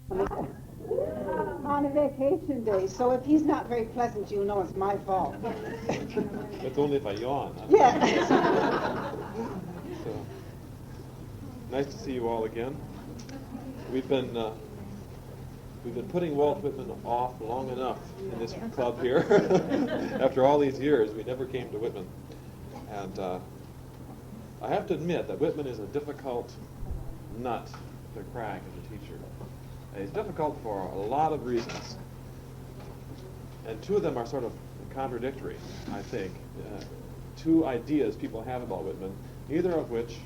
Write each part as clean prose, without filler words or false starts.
On a vacation day, so if he's not very pleasant, you know it's my fault. It's only if I yawn. Yeah. So, nice to see you all again. We've been putting Walt Whitman off long enough in this club here. After all these years, we never came to Whitman. And I have to admit that Whitman is a difficult nut to crack as a teacher. And he's difficult for a lot of reasons. And two of them are sort of contradictory, I think. Two ideas people have about Whitman, neither of which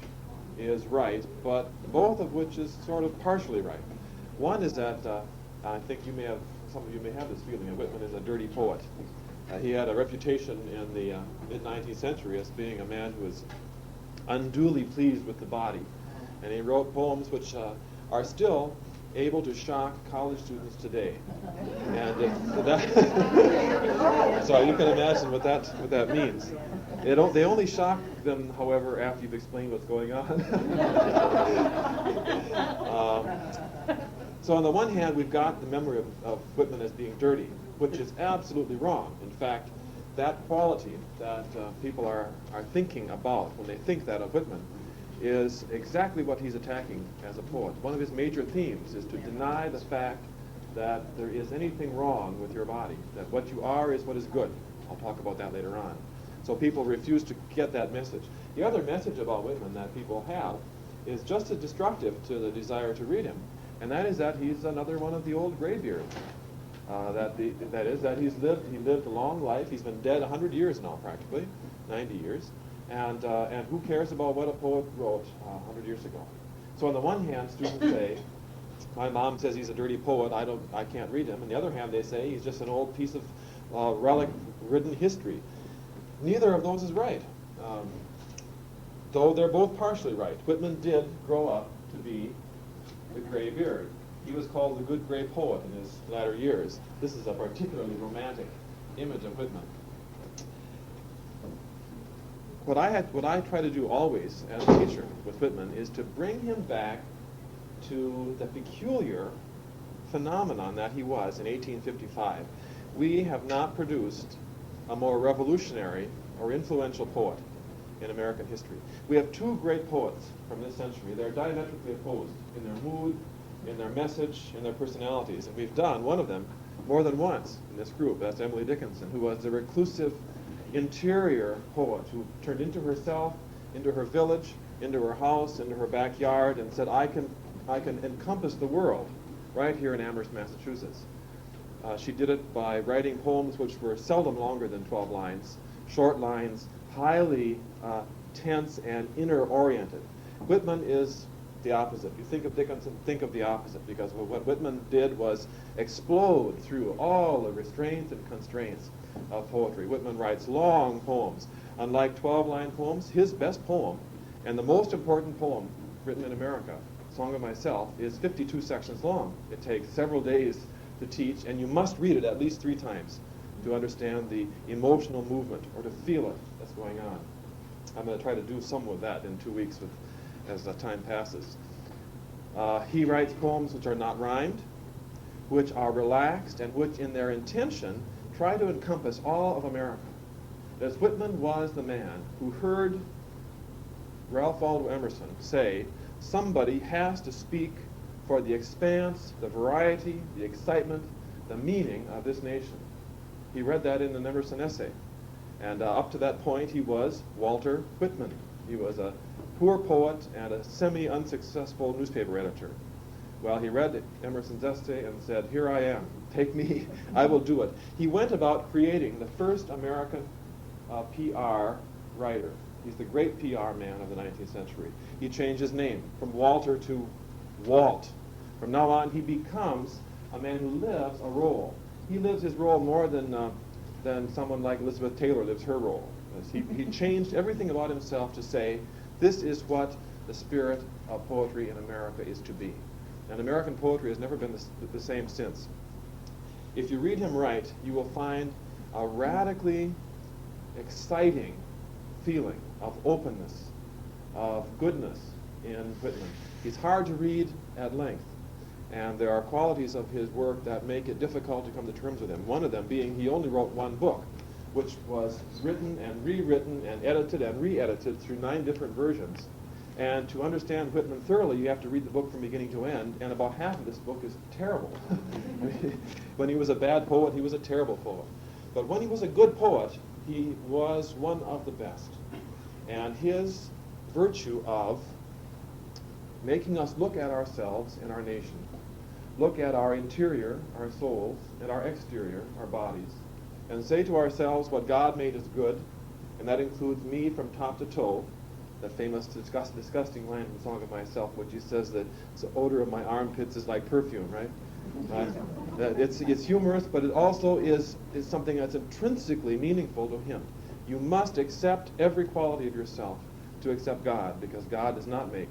is right, but both of which is sort of partially right. One is that I think some of you may have this feeling that Whitman is a dirty poet. He had a reputation in the mid-19th century as being a man who was unduly pleased with the body. And he wrote poems which are still able to shock college students today. And so you can imagine what that means. They only shock them, however, after you've explained what's going on. So on the one hand, we've got the memory of Whitman as being dirty, which is absolutely wrong. In fact, that quality that people are thinking about when they think that of Whitman is exactly what he's attacking as a poet. One of his major themes is to deny the fact that there is anything wrong with your body, that what you are is what is good. I'll talk about that later on. So people refuse to get that message. The other message about Whitman that people have is just as destructive to the desire to read him, and that is that he's another one of the old graybeards. That is that he lived a long life. He's been dead 100 years now, practically, 90 years. And who cares about what a poet wrote 100 years ago? So on the one hand, students say, my mom says he's a dirty poet, I can't read him. On the other hand, they say he's just an old piece of relic-ridden history. Neither of those is right, though they're both partially right. Whitman did grow up to be the gray beard. He was called the good gray poet in his latter years. This is a particularly romantic image of Whitman. What I try to do always as a teacher with Whitman is to bring him back to the peculiar phenomenon that he was in 1855. We have not produced a more revolutionary or influential poet in American history. We have two great poets from this century. They're diametrically opposed in their mood, in their message, in their personalities. And we've done one of them more than once in this group. That's Emily Dickinson, who was the reclusive interior poet who turned into herself, into her village, into her house, into her backyard, and said, I can encompass the world right here in Amherst, Massachusetts. She did it by writing poems which were seldom longer than 12 lines, short lines, highly tense and inner-oriented. Whitman is the opposite. You think of Dickinson, think of the opposite, because what Whitman did was explode through all the restraints and constraints of poetry. Whitman writes long poems. Unlike 12-line poems, his best poem, and the most important poem written in America, Song of Myself, is 52 sections long. It takes several days to teach, and you must read it at least 3 times to understand the emotional movement or to feel it that's going on. I'm going to try to do some of that in 2 weeks as the time passes. He writes poems which are not rhymed, which are relaxed, and which in their intention try to encompass all of America. As Whitman was the man who heard Ralph Waldo Emerson say, somebody has to speak for the expanse, the variety, the excitement, the meaning of this nation. He read that in an Emerson essay. And up to that point, he was Walter Whitman. He was a poor poet and a semi-unsuccessful newspaper editor. Well, he read Emerson's essay and said, here I am, take me, I will do it. He went about creating the first American PR writer. He's the great PR man of the 19th century. He changed his name from Walter to Walt. From now on, he becomes a man who lives a role. He lives his role more than someone like Elizabeth Taylor lives her role. He changed everything about himself to say, this is what the spirit of poetry in America is to be. And American poetry has never been the same since. If you read him right, you will find a radically exciting feeling of openness, of goodness in Whitman. He's hard to read at length. And there are qualities of his work that make it difficult to come to terms with him. One of them being he only wrote one book, which was written and rewritten and edited and re-edited through 9 different versions. And to understand Whitman thoroughly, you have to read the book from beginning to end, and about half of this book is terrible. I mean, when he was a bad poet, he was a terrible poet. But when he was a good poet, he was one of the best. And his virtue of making us look at ourselves and our nation, look at our interior, our souls, and our exterior, our bodies, and say to ourselves what God made is good, and that includes me from top to toe, that famous disgusting line from Song of Myself, which he says that the odor of my armpits is like perfume, right? It's humorous, but it also is something that's intrinsically meaningful to him. You must accept every quality of yourself to accept God, because God does not make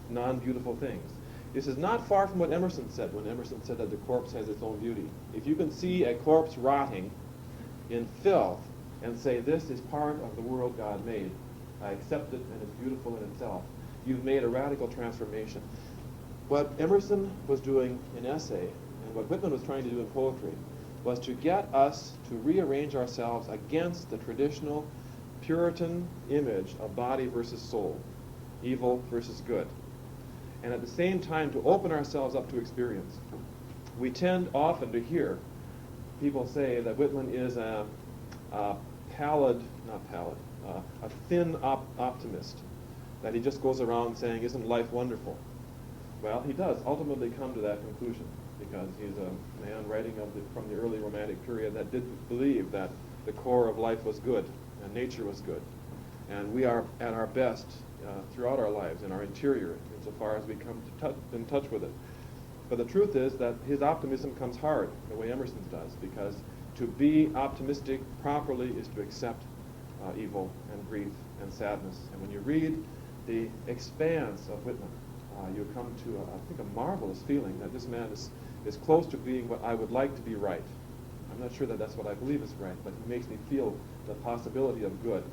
non-beautiful things. This is not far from what Emerson said when Emerson said that the corpse has its own beauty. If you can see a corpse rotting in filth and say, this is part of the world God made, I accept it and it's beautiful in itself, you've made a radical transformation. What Emerson was doing in essay, and what Whitman was trying to do in poetry, was to get us to rearrange ourselves against the traditional Puritan image of body versus soul, evil versus good, and at the same time to open ourselves up to experience. We tend often to hear people say that Whitman is a thin optimist, that he just goes around saying, isn't life wonderful? Well, he does ultimately come to that conclusion, because he's a man writing from the early Romantic period that did believe that the core of life was good, and nature was good. And we are at our best throughout our lives, in our interior, insofar as we come in touch with it. But the truth is that his optimism comes hard, the way Emerson's does, because to be optimistic properly is to accept evil and grief and sadness. And when you read the expanse of Whitman, you come to, I think, a marvelous feeling that this man is close to being what I would like to be right. I'm not sure that that's what I believe is right, but he makes me feel the possibility of good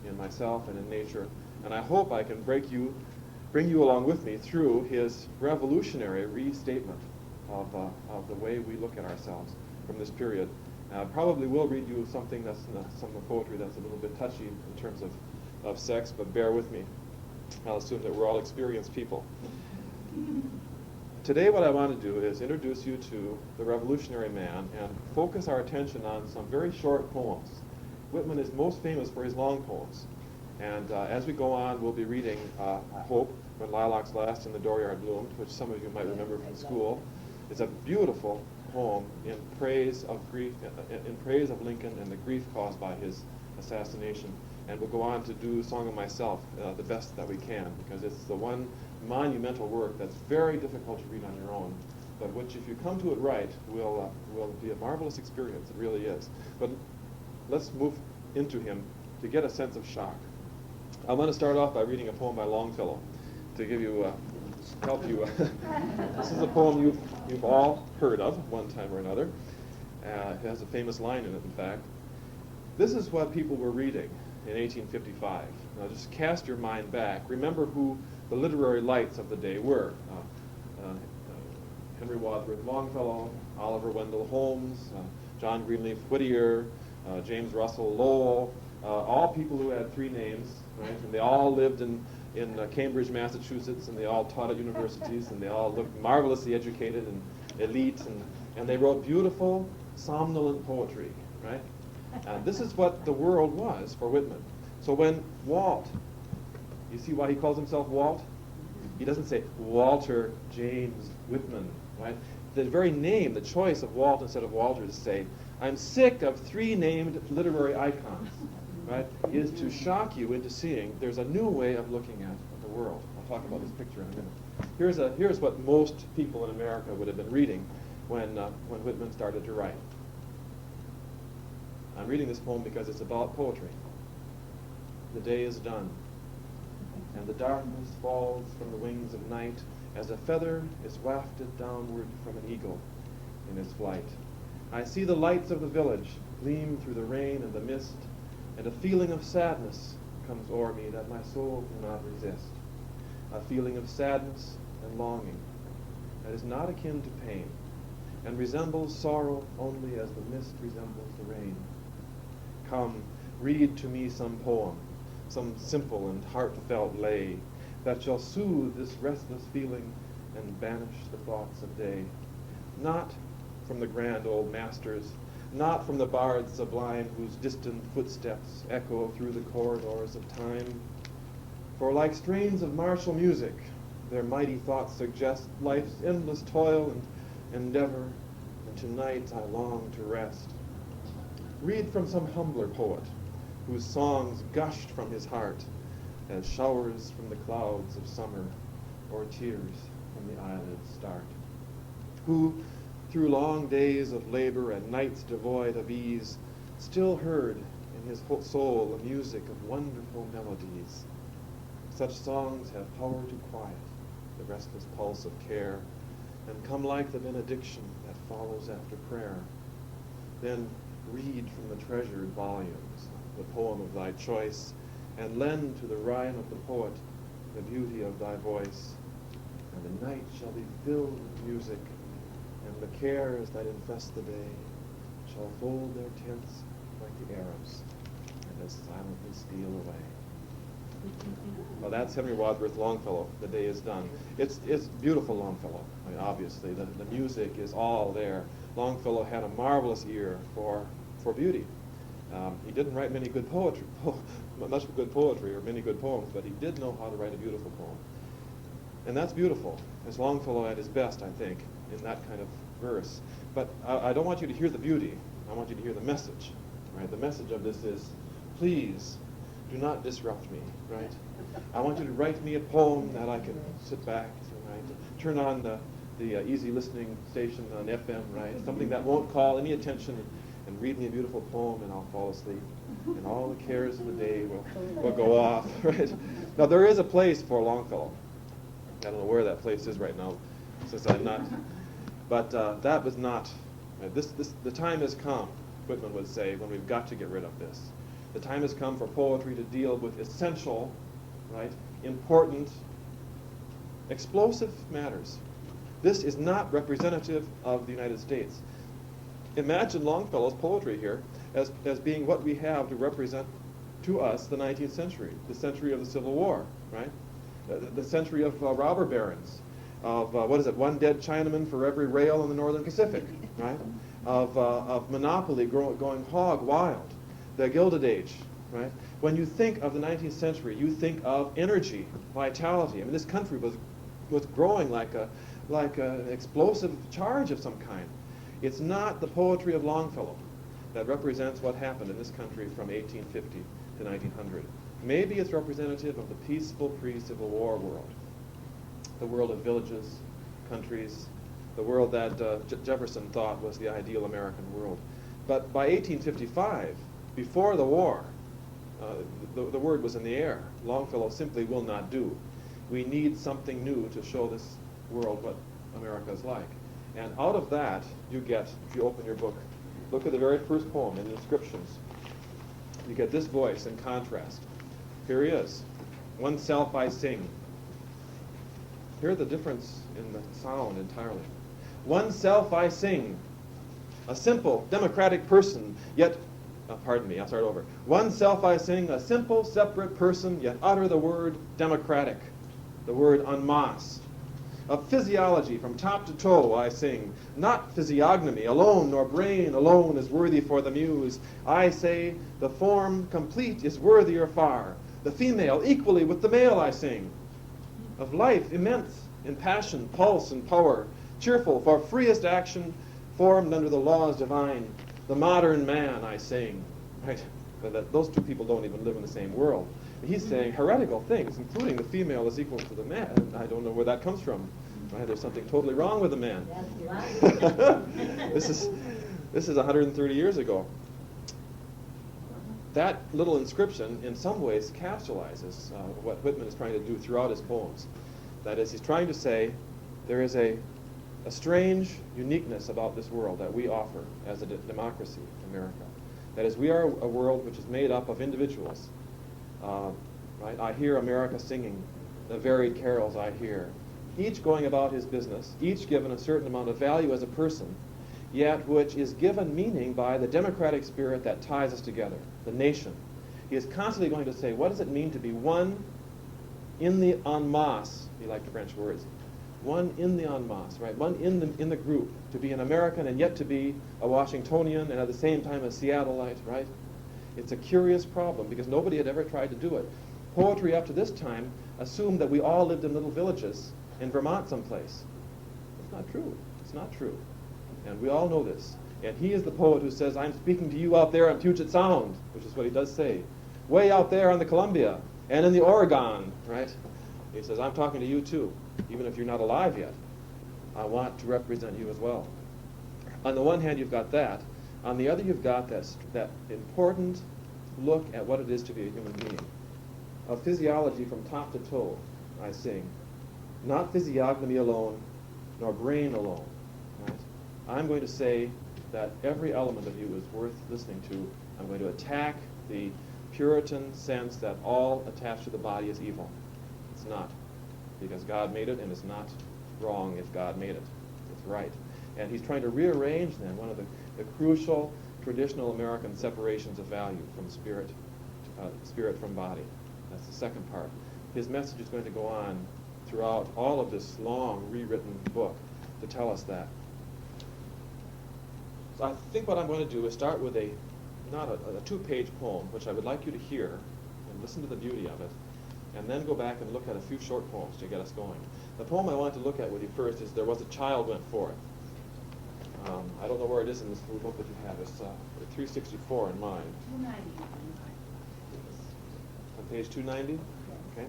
in myself and in nature. And I hope I can bring you along with me through his revolutionary restatement of the way we look at ourselves from this period. I probably will read you something that's some of the poetry that's a little bit touchy in terms of sex, but bear with me. I'll assume that we're all experienced people. Today what I want to do is introduce you to the revolutionary man and focus our attention on some very short poems. Whitman is most famous for his long poems. And as we go on, we'll be reading, I hope, When Lilacs Last and the Dooryard Bloomed, which some of you might remember from school. It's a beautiful poem in praise of grief, in praise of Lincoln and the grief caused by his assassination. And we'll go on to do Song of Myself the best that we can, because it's the one monumental work that's very difficult to read on your own, but which, if you come to it right, will be a marvelous experience. It really is. But let's move into him to get a sense of shock. I want to start off by reading a poem by Longfellow to give you, help you. This is a poem you've all heard of one time or another. It has a famous line in it, in fact. This is what people were reading in 1855. Now just cast your mind back. Remember who the literary lights of the day were. Henry Wadsworth Longfellow, Oliver Wendell Holmes, John Greenleaf Whittier, James Russell Lowell, all people who had 3 names, right? And they all lived in Cambridge, Massachusetts, and they all taught at universities, and they all looked marvelously educated and elite, and they wrote beautiful, somnolent poetry, right? And this is what the world was for Whitman. So when Walt, you see why he calls himself Walt? He doesn't say Walter James Whitman, right? The very name, the choice of Walt instead of Walter to say, I'm sick of 3 named literary icons, right, is to shock you into seeing there's a new way of looking at the world. I'll talk about this picture in a minute. Here's what most people in America would have been reading when Whitman started to write. I'm reading this poem because it's about poetry. The day is done, and the darkness falls from the wings of night as a feather is wafted downward from an eagle in its flight. I see the lights of the village gleam through the rain and the mist, and a feeling of sadness comes o'er me that my soul cannot resist. A feeling of sadness and longing. that is not akin to pain, and resembles sorrow only as the mist resembles the rain. Come, read to me some poem, some simple and heartfelt lay, that shall soothe this restless feeling and banish the thoughts of day. Not from the grand old masters, not from the bards sublime whose distant footsteps echo through the corridors of time. For like strains of martial music, their mighty thoughts suggest life's endless toil and endeavor, and tonight I long to rest. Read from some humbler poet, whose songs gushed from his heart as showers from the clouds of summer, or tears from the eyelids start. Who, through long days of labor and nights devoid of ease, still heard in his soul a music of wonderful melodies. Such songs have power to quiet the restless pulse of care, and come like the benediction that follows after prayer. Then read from the treasured volumes the poem of thy choice, and lend to the rhyme of the poet the beauty of thy voice. And the night shall be filled with music, and the cares that infest the day shall fold their tents like the Arabs, and as silently steal away. Well, that's Henry Wadsworth Longfellow. The day is done. It's beautiful Longfellow. I mean, obviously, the music is all there. Longfellow had a marvelous ear for beauty. He didn't write many good poetry, much good poetry or many good poems, but he did know how to write a beautiful poem. And that's beautiful. It's Longfellow at his best, I think, in that kind of verse. But I don't want you to hear the beauty. I want you to hear the message. Right? The message of this is, please do not disrupt me. Right? I want you to write me a poem that I can sit back, right? Turn on the easy listening station on FM, right? Something that won't call any attention, and read me a beautiful poem, and I'll fall asleep, and all the cares of the day will go off. Right? Now there is a place for Longfellow. I don't know where that place is right now, since I'm not. But that was not. The time has come, Whitman would say, when we've got to get rid of this. The time has come for poetry to deal with essential, right, important, explosive matters. This is not representative of the United States. Imagine Longfellow's poetry here as being what we have to represent to us the 19th century, the century of the Civil War, right? The century of robber barons, of one dead Chinaman for every rail in the Northern Pacific, right? Of monopoly going hog wild, the Gilded Age, right? When you think of the 19th century, you think of energy, vitality. I mean, this country was growing like an explosive charge of some kind. It's not the poetry of Longfellow that represents what happened in this country from 1850 to 1900. Maybe it's representative of the peaceful pre-Civil War world, the world of villages, countries, the world that Jefferson thought was the ideal American world. But by 1855, before the war, the word was in the air. Longfellow simply will not do. We need something new to show this world what America is like. And out of that, you get, if you open your book, look at the very first poem in the inscriptions. You get this voice in contrast. Here he is. Oneself I sing. Hear the difference in the sound entirely. Oneself I sing. A simple, democratic person, yet, pardon me, I'll start over. Oneself I sing, a simple, separate person, yet utter the word democratic, the word en masse. Of physiology from top to toe I sing, not physiognomy alone, nor brain alone is worthy for the muse. I say, the form complete is worthier far, the female equally with the male I sing. Of life immense in passion, pulse, and power, cheerful for freest action, formed under the laws divine, the modern man I sing. Right? Those two people don't even live in the same world. He's saying heretical things, including the female is equal to the man. I don't know where that comes from. Right? There's something totally wrong with the man. This is 130 years ago. That little inscription, in some ways, capsulizes what Whitman is trying to do throughout his poems. That is, he's trying to say there is a strange uniqueness about this world that we offer as a democracy, America. That is, we are a world which is made up of individuals. Right? I hear America singing the varied carols I hear, each going about his business, each given a certain amount of value as a person, yet which is given meaning by the democratic spirit that ties us together, the nation. He is constantly going to say, what does it mean to be one in the en masse? He liked French words. One in the en masse, right? One in the group, to be an American and yet to be a Washingtonian and at the same time a Seattleite, right? It's a curious problem because nobody had ever tried to do it. Poetry up to this time assumed that we all lived in little villages in Vermont someplace. It's not true. It's not true. And we all know this. And he is the poet who says, I'm speaking to you out there on Puget Sound, which is what he does say. Way out there on the Columbia and in the Oregon, right? He says, I'm talking to you too, even if you're not alive yet. I want to represent you as well. On the one hand, you've got that. On the other, you've got that important look at what it is to be a human being. Of physiology from top to toe, I sing. Not physiognomy alone, nor brain alone. Right? I'm going to say that every element of you is worth listening to. I'm going to attack the Puritan sense that all attached to the body is evil. It's not. Because God made it, and it's not wrong if God made it. It's right. And he's trying to rearrange, then, one of the crucial traditional American separations of value from spirit from body. That's the second part. His message is going to go on throughout all of this long, rewritten book to tell us that. So I think what I'm going to do is start with a two-page poem, which I would like you to hear and listen to the beauty of it, and then go back and look at a few short poems to get us going. The poem I want to look at with you first is There Was a Child Went Forth. I don't know where it is in this little book that you have. It's 364 in mine. 290. On page 290? Okay.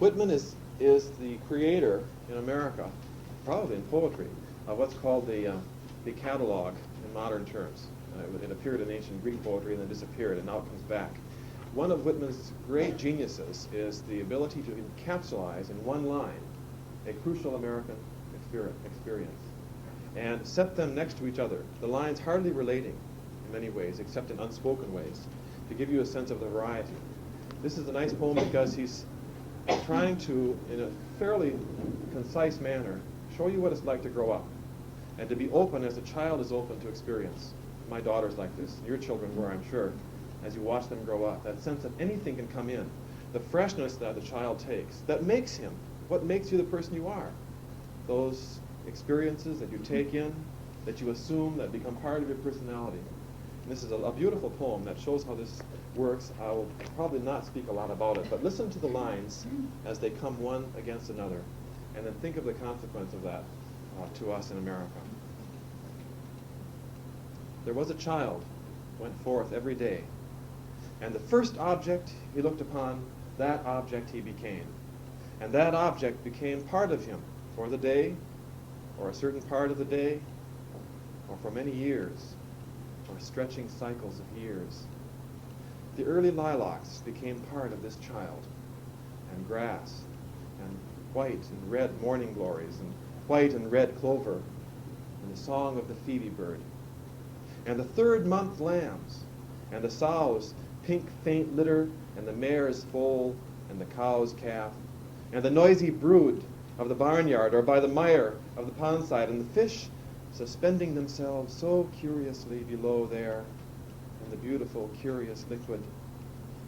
Whitman is the creator in America, probably in poetry, of what's called the catalog in modern terms. It appeared in ancient Greek poetry and then disappeared, and now it comes back. One of Whitman's great geniuses is the ability to encapsulize in one line a crucial American experience and set them next to each other, the lines hardly relating in many ways, except in unspoken ways, to give you a sense of the variety. This is a nice poem because he's trying to, in a fairly concise manner, show you what it's like to grow up and to be open as a child is open to experience. My daughter's like this. Your children were, I'm sure, as you watch them grow up. That sense that anything can come in. The freshness that the child takes, that makes him, what makes you the person you are. Those experiences that you take in, that you assume, that become part of your personality. And this is a beautiful poem that shows how this works. I will probably not speak a lot about it, but listen to the lines as they come one against another, and then think of the consequence of that to us in America. There was a child, went forth every day, and the first object he looked upon, that object he became. And that object became part of him for the day, or a certain part of the day, or for many years, or stretching cycles of years. The early lilacs became part of this child, and grass, and white and red morning glories, and white and red clover, and the song of the phoebe bird. And the third-month lambs, and the sows' pink faint litter, and the mare's foal, and the cow's calf, and the noisy brood of the barnyard or by the mire of the pondside, and the fish suspending themselves so curiously below there, and the beautiful, curious liquid,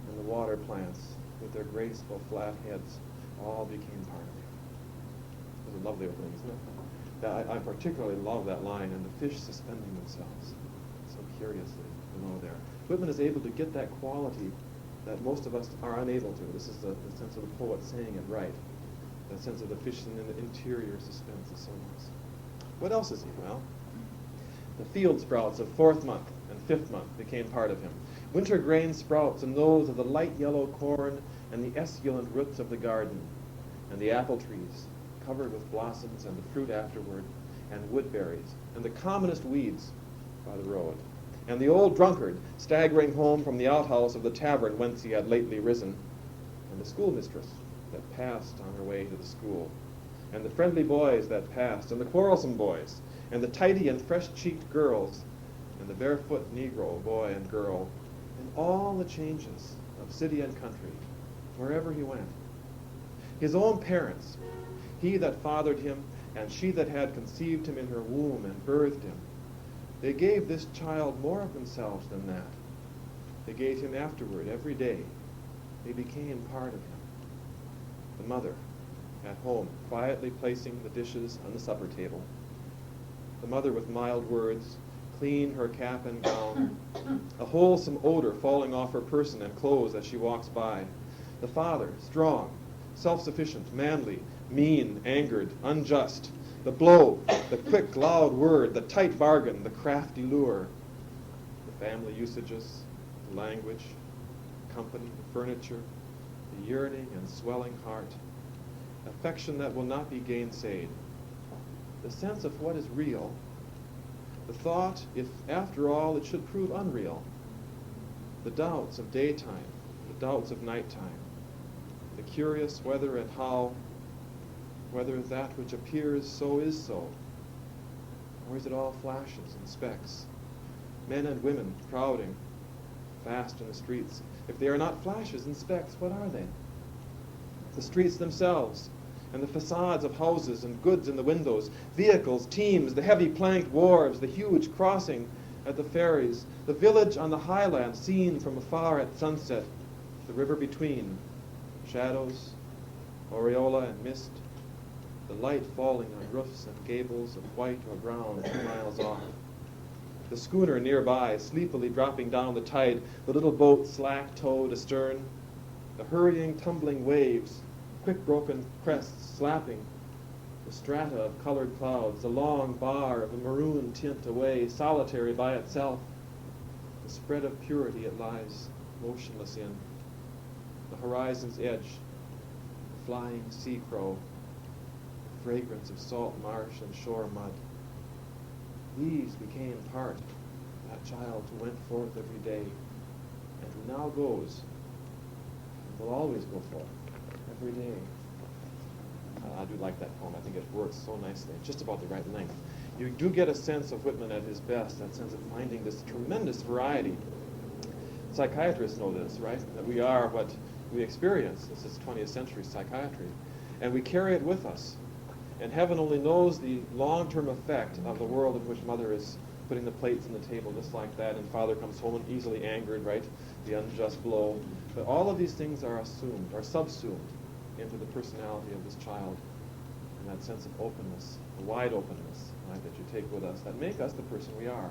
and the water plants with their graceful flat heads all became part of it. It was a lovely opening, isn't it? I particularly love that line, and the fish suspending themselves so curiously below there. Whitman is able to get that quality that most of us are unable to. This is the sense of the poet saying it right. That sense of the fish in the interior suspense is so nice. What else is he? Well, the field sprouts of 4th month and 5th month became part of him. Winter grain sprouts and those of the light yellow corn and the esculent roots of the garden, and the apple trees covered with blossoms and the fruit afterward, and woodberries, and the commonest weeds by the road, and the old drunkard staggering home from the outhouse of the tavern whence he had lately risen, and the schoolmistress that passed on her way to the school, and the friendly boys that passed, and the quarrelsome boys, and the tidy and fresh-cheeked girls, and the barefoot Negro boy and girl, and all the changes of city and country, wherever he went. His own parents, he that fathered him, and she that had conceived him in her womb and birthed him, they gave this child more of themselves than that. They gave him afterward every day. They became part of him. The mother, at home, quietly placing the dishes on the supper table. The mother with mild words, clean her cap and gown, a wholesome odor falling off her person and clothes as she walks by. The father, strong, self-sufficient, manly, mean, angered, unjust. The blow, the quick, loud word, the tight bargain, the crafty lure. The family usages, the language, company, the furniture, the yearning and swelling heart. Affection that will not be gainsaid. The sense of what is real. The thought, if after all it should prove unreal. The doubts of daytime, the doubts of nighttime. The curious whether and how, whether that which appears so is so, or is it all flashes and specks? Men and women crowding fast in the streets. If they are not flashes and specks, what are they? The streets themselves, and the facades of houses and goods in the windows, vehicles, teams, the heavy planked wharves, the huge crossing at the ferries, the village on the highland seen from afar at sunset, the river between, shadows, aureola and mist, the light falling on roofs and gables of white or brown 2 miles off. The schooner nearby, sleepily dropping down the tide, the little boat slack-towed astern, the hurrying, tumbling waves, quick broken crests slapping, the strata of colored clouds, the long bar of a maroon tint away, solitary by itself, the spread of purity it lies motionless in, the horizon's edge, the flying sea crow, the fragrance of salt marsh and shore mud. These became part of that child who went forth every day, and who now goes, and will always go forth every day. I do like that poem. I think it works so nicely. It's just about the right length. You do get a sense of Whitman at his best, that sense of finding this tremendous variety. Psychiatrists know this, right? That we are what we experience. This is 20th century psychiatry. And we carry it with us. And heaven only knows the long-term effect of the world in which mother is putting the plates on the table just like that, and father comes home and easily angered, right? The unjust blow. But all of these things are assumed, are subsumed into the personality of this child, and that sense of openness, a wide openness, right, that you take with us, that make us the person we are.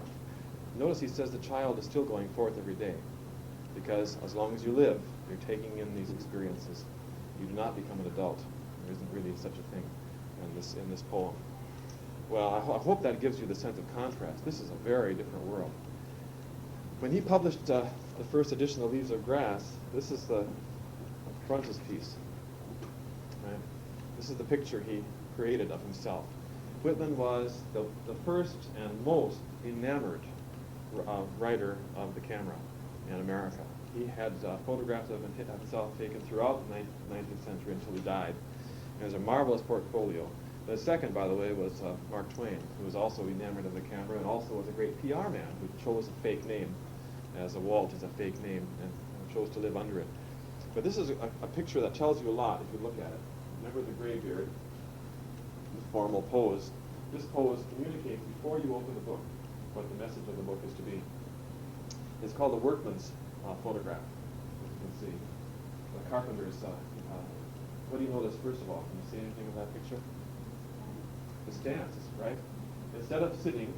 Notice he says the child is still going forth every day, because as long as you live, you're taking in these experiences. You do not become an adult. There isn't really such a thing in this poem. Well, I hope that gives you the sense of contrast. This is a very different world. When he published the first edition of Leaves of Grass, this is the frontispiece. Right? This is the picture he created of himself. Whitman was the first and most enamored writer of the camera in America. He had photographs of himself taken throughout the 19th century until he died. It was a marvelous portfolio. The second, by the way, was Mark Twain, who was also enamored of the camera and also was a great PR man who chose a fake name, as a Walt is a fake name, and chose to live under it. But this is a picture that tells you a lot if you look at it. Remember the gray beard, the formal pose. This pose communicates before you open the book what the message of the book is to be. It's called the workman's photograph, as you can see. The carpenter's, what do you notice first of all? Can you see anything of that picture? The stance, right? Instead of sitting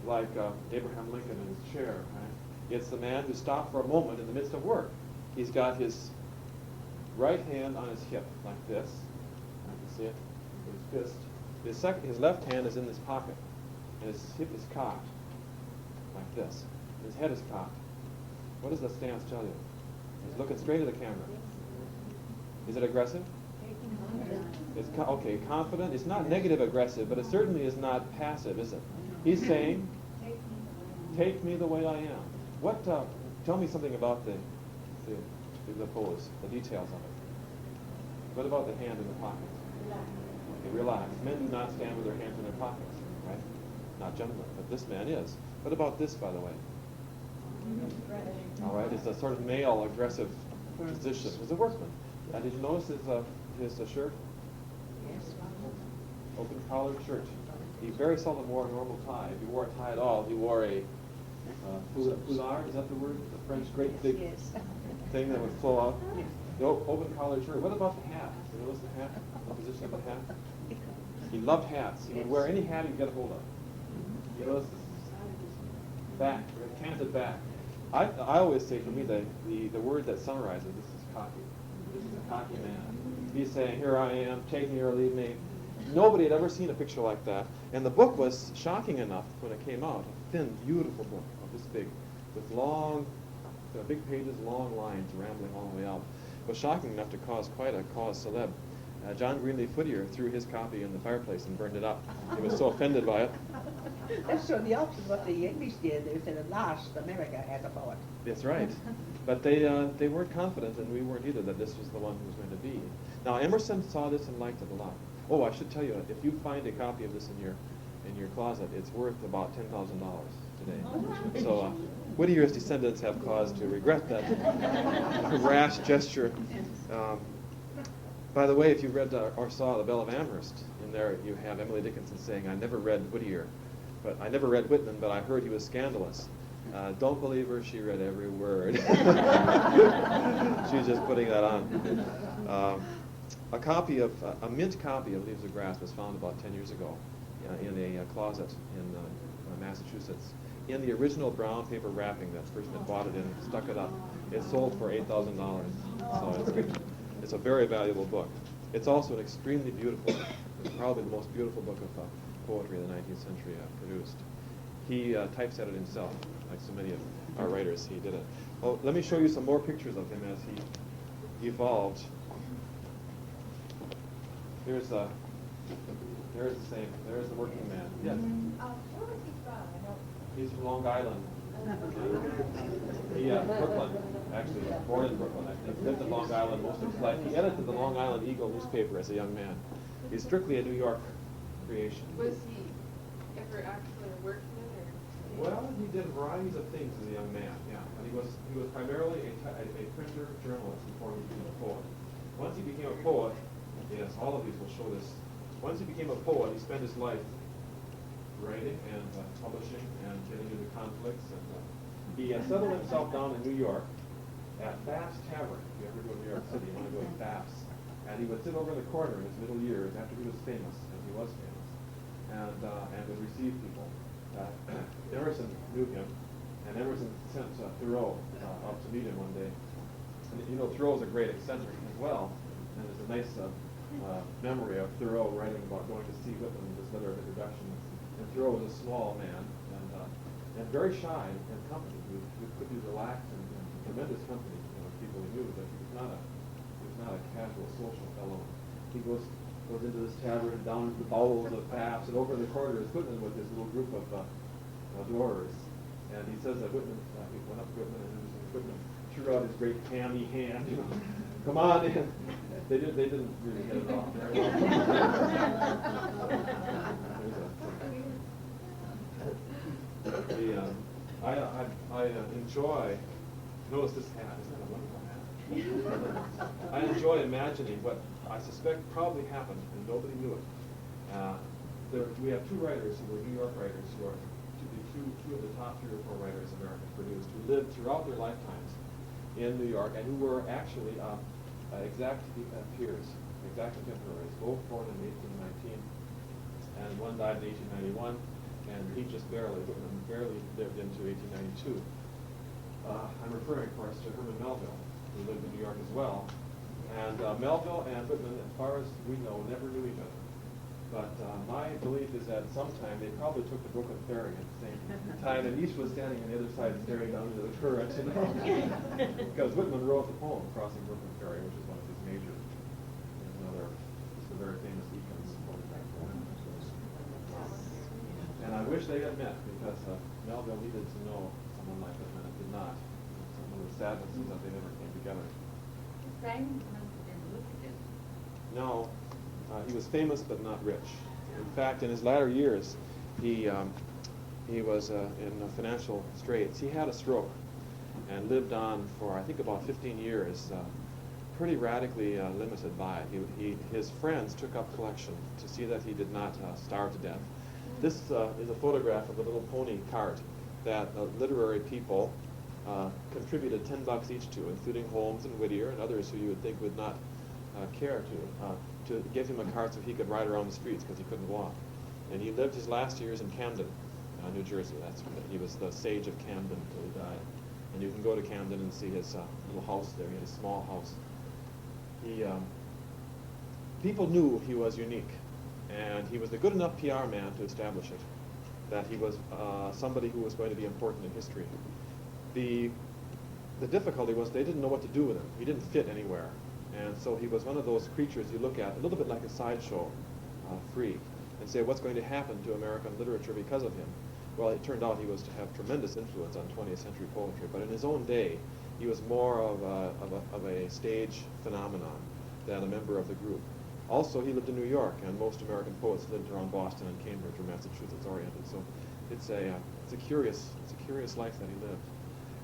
like Abraham Lincoln in his chair, right? It's the man who stopped for a moment in the midst of work. He's got his right hand on his hip, like this. I can see it. His fist. His left hand is in this pocket, and his hip is cocked, like this. His head is cocked. What does the stance tell you? He's looking straight at the camera. Is it aggressive? It's okay, confident. It's not negative aggressive, but it certainly is not passive, is it? He's saying, "Take me the way I am." What? Tell me something about the pose, the details of it. What about the hand in the pocket? Okay, relax. Men do not stand with their hands in their pockets, right? Not gentlemen, but this man is. What about this, by the way? All right, it's a sort of male aggressive position. He's a workman. Did you notice his shirt? Yes. Open collared shirt. He very seldom wore a normal tie. If he wore a tie at all, he wore a foulard, is that the word? The French great big thing that would flow out? The open collared shirt. What about the hat? You notice the hat? The position of the hat? He loved hats. He would wear any hat he could get a hold of. You notice this back, canted back. I always say, for me, the word that summarizes this is cocky. This is a cocky man. He's saying, here I am, take me or leave me. Nobody had ever seen a picture like that. And the book was shocking enough when it came out. A thin, beautiful book, this big, with long, big pages, long lines rambling all the way out. It was shocking enough to cause quite a cause celeb. John Greenleaf Whittier threw his copy in the fireplace and burned it up. He was so offended by it. That's sort of the opposite of what the English did. They said, at last, America has a poet. That's right. But they weren't confident, and we weren't either, that this was the one who was going to be. Now, Emerson saw this and liked it a lot. Oh, I should tell you, if you find a copy of this in your closet, it's worth about $10,000 today. So Whittier's descendants have cause to regret that rash gesture. By the way, if you read or saw The Bell of Amherst, in there you have Emily Dickinson saying, I never read Whittier, but I never read Whitman, but I heard he was scandalous. Don't believe her, she read every word. She's just putting that on. A mint copy of Leaves of Grass was found about 10 years ago in a closet in Massachusetts. In the original brown paper wrapping, that person had bought it in, stuck it up. It sold for $8,000. So it's a very valuable book. It's also an extremely beautiful book. It's probably the most beautiful book of poetry the 19th century produced. He typesetted himself, like so many of our writers. He did it. Well, let me show you some more pictures of him as he evolved. There's the same. There's the working man. Yes. Where was he from? I know. He's from Long Island. Brooklyn, actually, born in Brooklyn. I think lived in Long Island most of his life. He edited the Long Island Eagle newspaper as a young man. He's strictly a New York creation. Was he ever actually working it, or? Well, he did varieties of things as a young man. Yeah, and he was primarily a printer journalist before he became a poet. Once he became a poet, yes, all of these will show this. Once he became a poet, he spent his life writing and publishing and getting into conflicts. And he settled himself down in New York at Pfaff's Tavern. If you ever go to New York City, you want to go to Pfaff's. And he would sit over in the corner in his middle years after he was famous, and he was famous, and would receive people. Emerson knew him, and Emerson sent Thoreau up to meet him one day. And you know, Thoreau's a great eccentric as well, and there's a nice memory of Thoreau writing about going to see Whitman in this letter of introduction. And Thoreau was a small man and very shy in company. He could be relaxed and tremendous company, people he knew, but he was not a casual social fellow. He goes into this tavern, down into the bowels of Pfaff's, and over in the corner is Whitman with his little group of adorers. And he says that Whitman, he went up to Whitman, and Whitman threw out his great hammy hand, come on in. They didn't really hit it off very well. I enjoy, notice this hat, isn't that a wonderful hat? I enjoy imagining what I suspect probably happened, and nobody knew it. We have two writers who were New York writers, who are two of the top 3 or 4 writers America produced, who lived throughout their lifetimes in New York, and who were actually exact peers, exact contemporaries, both born in 1819, and one died in 1891, and he just barely lived into 1892. I'm referring, of course, to Herman Melville, who lived in New York as well. And Melville and Whitman, as far as we know, never knew each other. But my belief is that sometime they probably took the Brooklyn Ferry at the same time, and each was standing on the other side staring down into the current, because Whitman wrote the poem Crossing Brooklyn Ferry, which is one of his major. There's another, it's the very famous Eakins poem. And I wish they had met, because Melville needed to know someone like Whitman and did not. Some of the sadness is that they never came together. No, he was famous but not rich. In fact, in his latter years, he was in financial straits. He had a stroke and lived on for, I think, about 15 years pretty radically limited by it. His friends took up collection to see that he did not starve to death. This is a photograph of a little pony cart that literary people contributed $10 each to, including Holmes and Whittier and others who you would think would not care to give him a cart so he could ride around the streets because he couldn't walk. And he lived his last years in Camden, New Jersey. He was the sage of Camden until he died. And you can go to Camden and see his little house there. He had a small house. People knew he was unique, and he was a good enough PR man to establish it, that he was somebody who was going to be important in history. The difficulty was they didn't know what to do with him. He didn't fit anywhere. And so he was one of those creatures you look at, a little bit like a sideshow, free, and say, what's going to happen to American literature because of him? Well, it turned out he was to have tremendous influence on 20th century poetry, but in his own day, he was more of a stage phenomenon than a member of the group. Also, he lived in New York, and most American poets lived around Boston and Cambridge or Massachusetts oriented. So it's a curious life that he lived.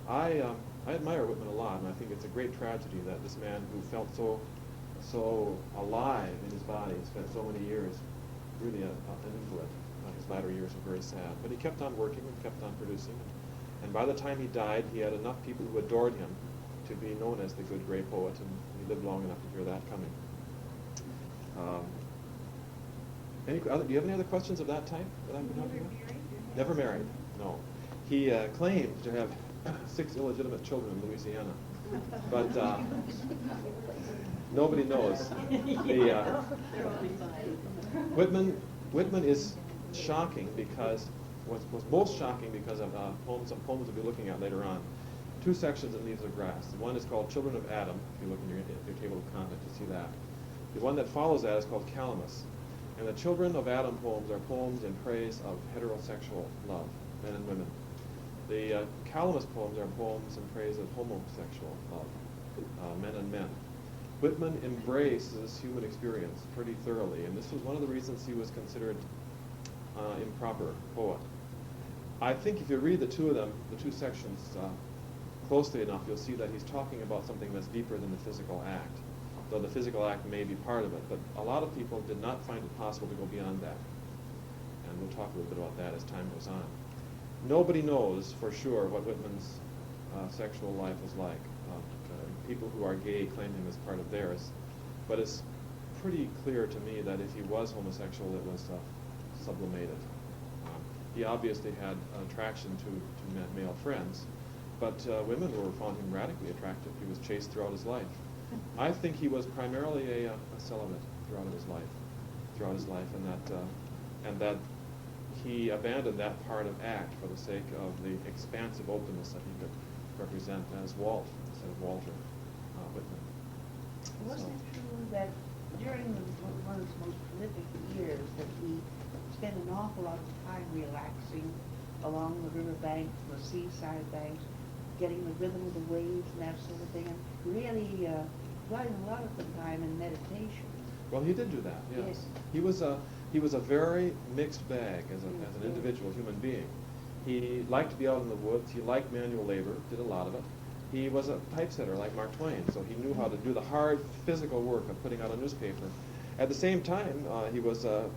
I admire Whitman a lot, and I think it's a great tragedy that this man who felt so alive in his body spent so many years really an invalid. His latter years were very sad, but he kept on working and kept on producing. And by the time he died, he had enough people who adored him to be known as the good gray poet, and he lived long enough to hear that coming. Do you have any other questions of that type that I can help you with? Never married? No. He claimed to have 6 illegitimate children in Louisiana, but nobody knows. Whitman is shocking because was most shocking because of poems we'll be looking at later on. 2 sections in Leaves of Grass. One is called Children of Adam. If you look in your table of contents, you see that. The one that follows that is called Calamus. And the Children of Adam poems are poems in praise of heterosexual love, men and women. The Calamus poems are poems in praise of homosexual love, men and men. Whitman embraces human experience pretty thoroughly, and this was one of the reasons he was considered improper poet. I think if you read the 2 of them, the 2 sections closely enough, you'll see that he's talking about something that's deeper than the physical act, though the physical act may be part of it. But a lot of people did not find it possible to go beyond that. And we'll talk a little bit about that as time goes on. Nobody knows for sure what Whitman's sexual life was like. People who are gay claim him as part of theirs. But it's pretty clear to me that if he was homosexual, it was sublimated. He obviously had attraction to male friends, but women found him radically attractive. He was chaste throughout his life. I think he was primarily a celibate throughout his life, and that he abandoned that part of act for the sake of the expansive openness that he could represent as Walt instead of Walter Whitman. Wasn't it true that during one of his most prolific years that he spent an awful lot of time relaxing along the riverbank, the seaside banks, getting the rhythm of the waves and that sort of thing, and really devoting a lot of the time in meditation? Well, he did do that. Yes. He was a very mixed bag as an individual human being. He liked to be out in the woods. He liked manual labor, did a lot of it. He was a typesetter like Mark Twain, so he knew how to do the hard physical work of putting out a newspaper. At the same time, he was an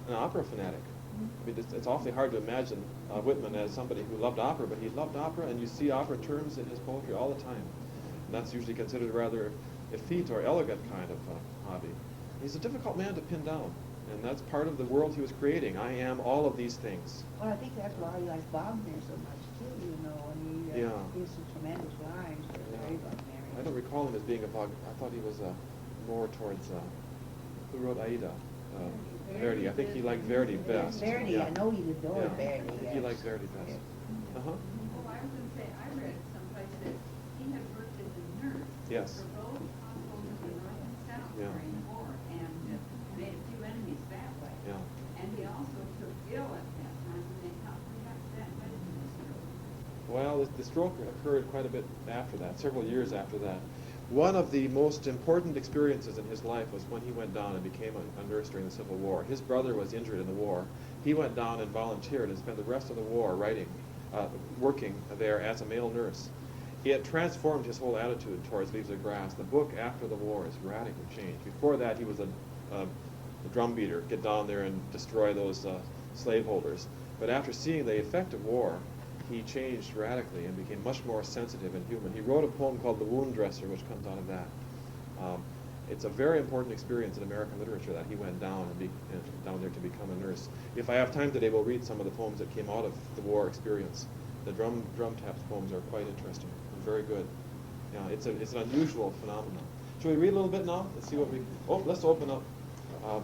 opera fanatic. I mean, it's awfully hard to imagine Whitman as somebody who loved opera, but he loved opera, and you see opera terms in his poetry all the time. And that's usually considered a rather effete or elegant kind of hobby. He's a difficult man to pin down, and that's part of the world he was creating. I am all of these things. Well, I think that's why he likes Wagner so much too, you know, and he has some tremendous lines that are very Wagnerian. I don't recall him as being a Wagner. I thought he was more towards, who wrote Aida? Verdi. I think he liked Verdi best. Verdi, I know he adored Verdi. I think he liked Verdi best. Oh, I was going to say, I read someplace that he had worked as a nurse Yes. for both hospitals in the North and South during the war, and made a few enemies that way. And he also took ill at that time, and they thought perhaps that led to the stroke. Well, the stroke occurred quite a bit after that, several years after that. One of the most important experiences in his life was when he went down and became a nurse during the Civil War. His brother was injured in the war. He went down and volunteered and spent the rest of the war working there as a male nurse. it transformed his whole attitude towards Leaves of Grass. The book after the war is radically changed. Before that, he was a drum beater, get down there and destroy those slaveholders. But after seeing the effect of war, he changed radically and became much more sensitive and human. He wrote a poem called The Wound Dresser, which comes out of that. It's a very important experience in American literature that he went down down there to become a nurse. If I have time today, we'll read some of the poems that came out of the war experience. The drum taps poems are quite interesting and very good. Yeah, it's an unusual phenomenon. Shall we read a little bit now? Let's see what we. Let's open up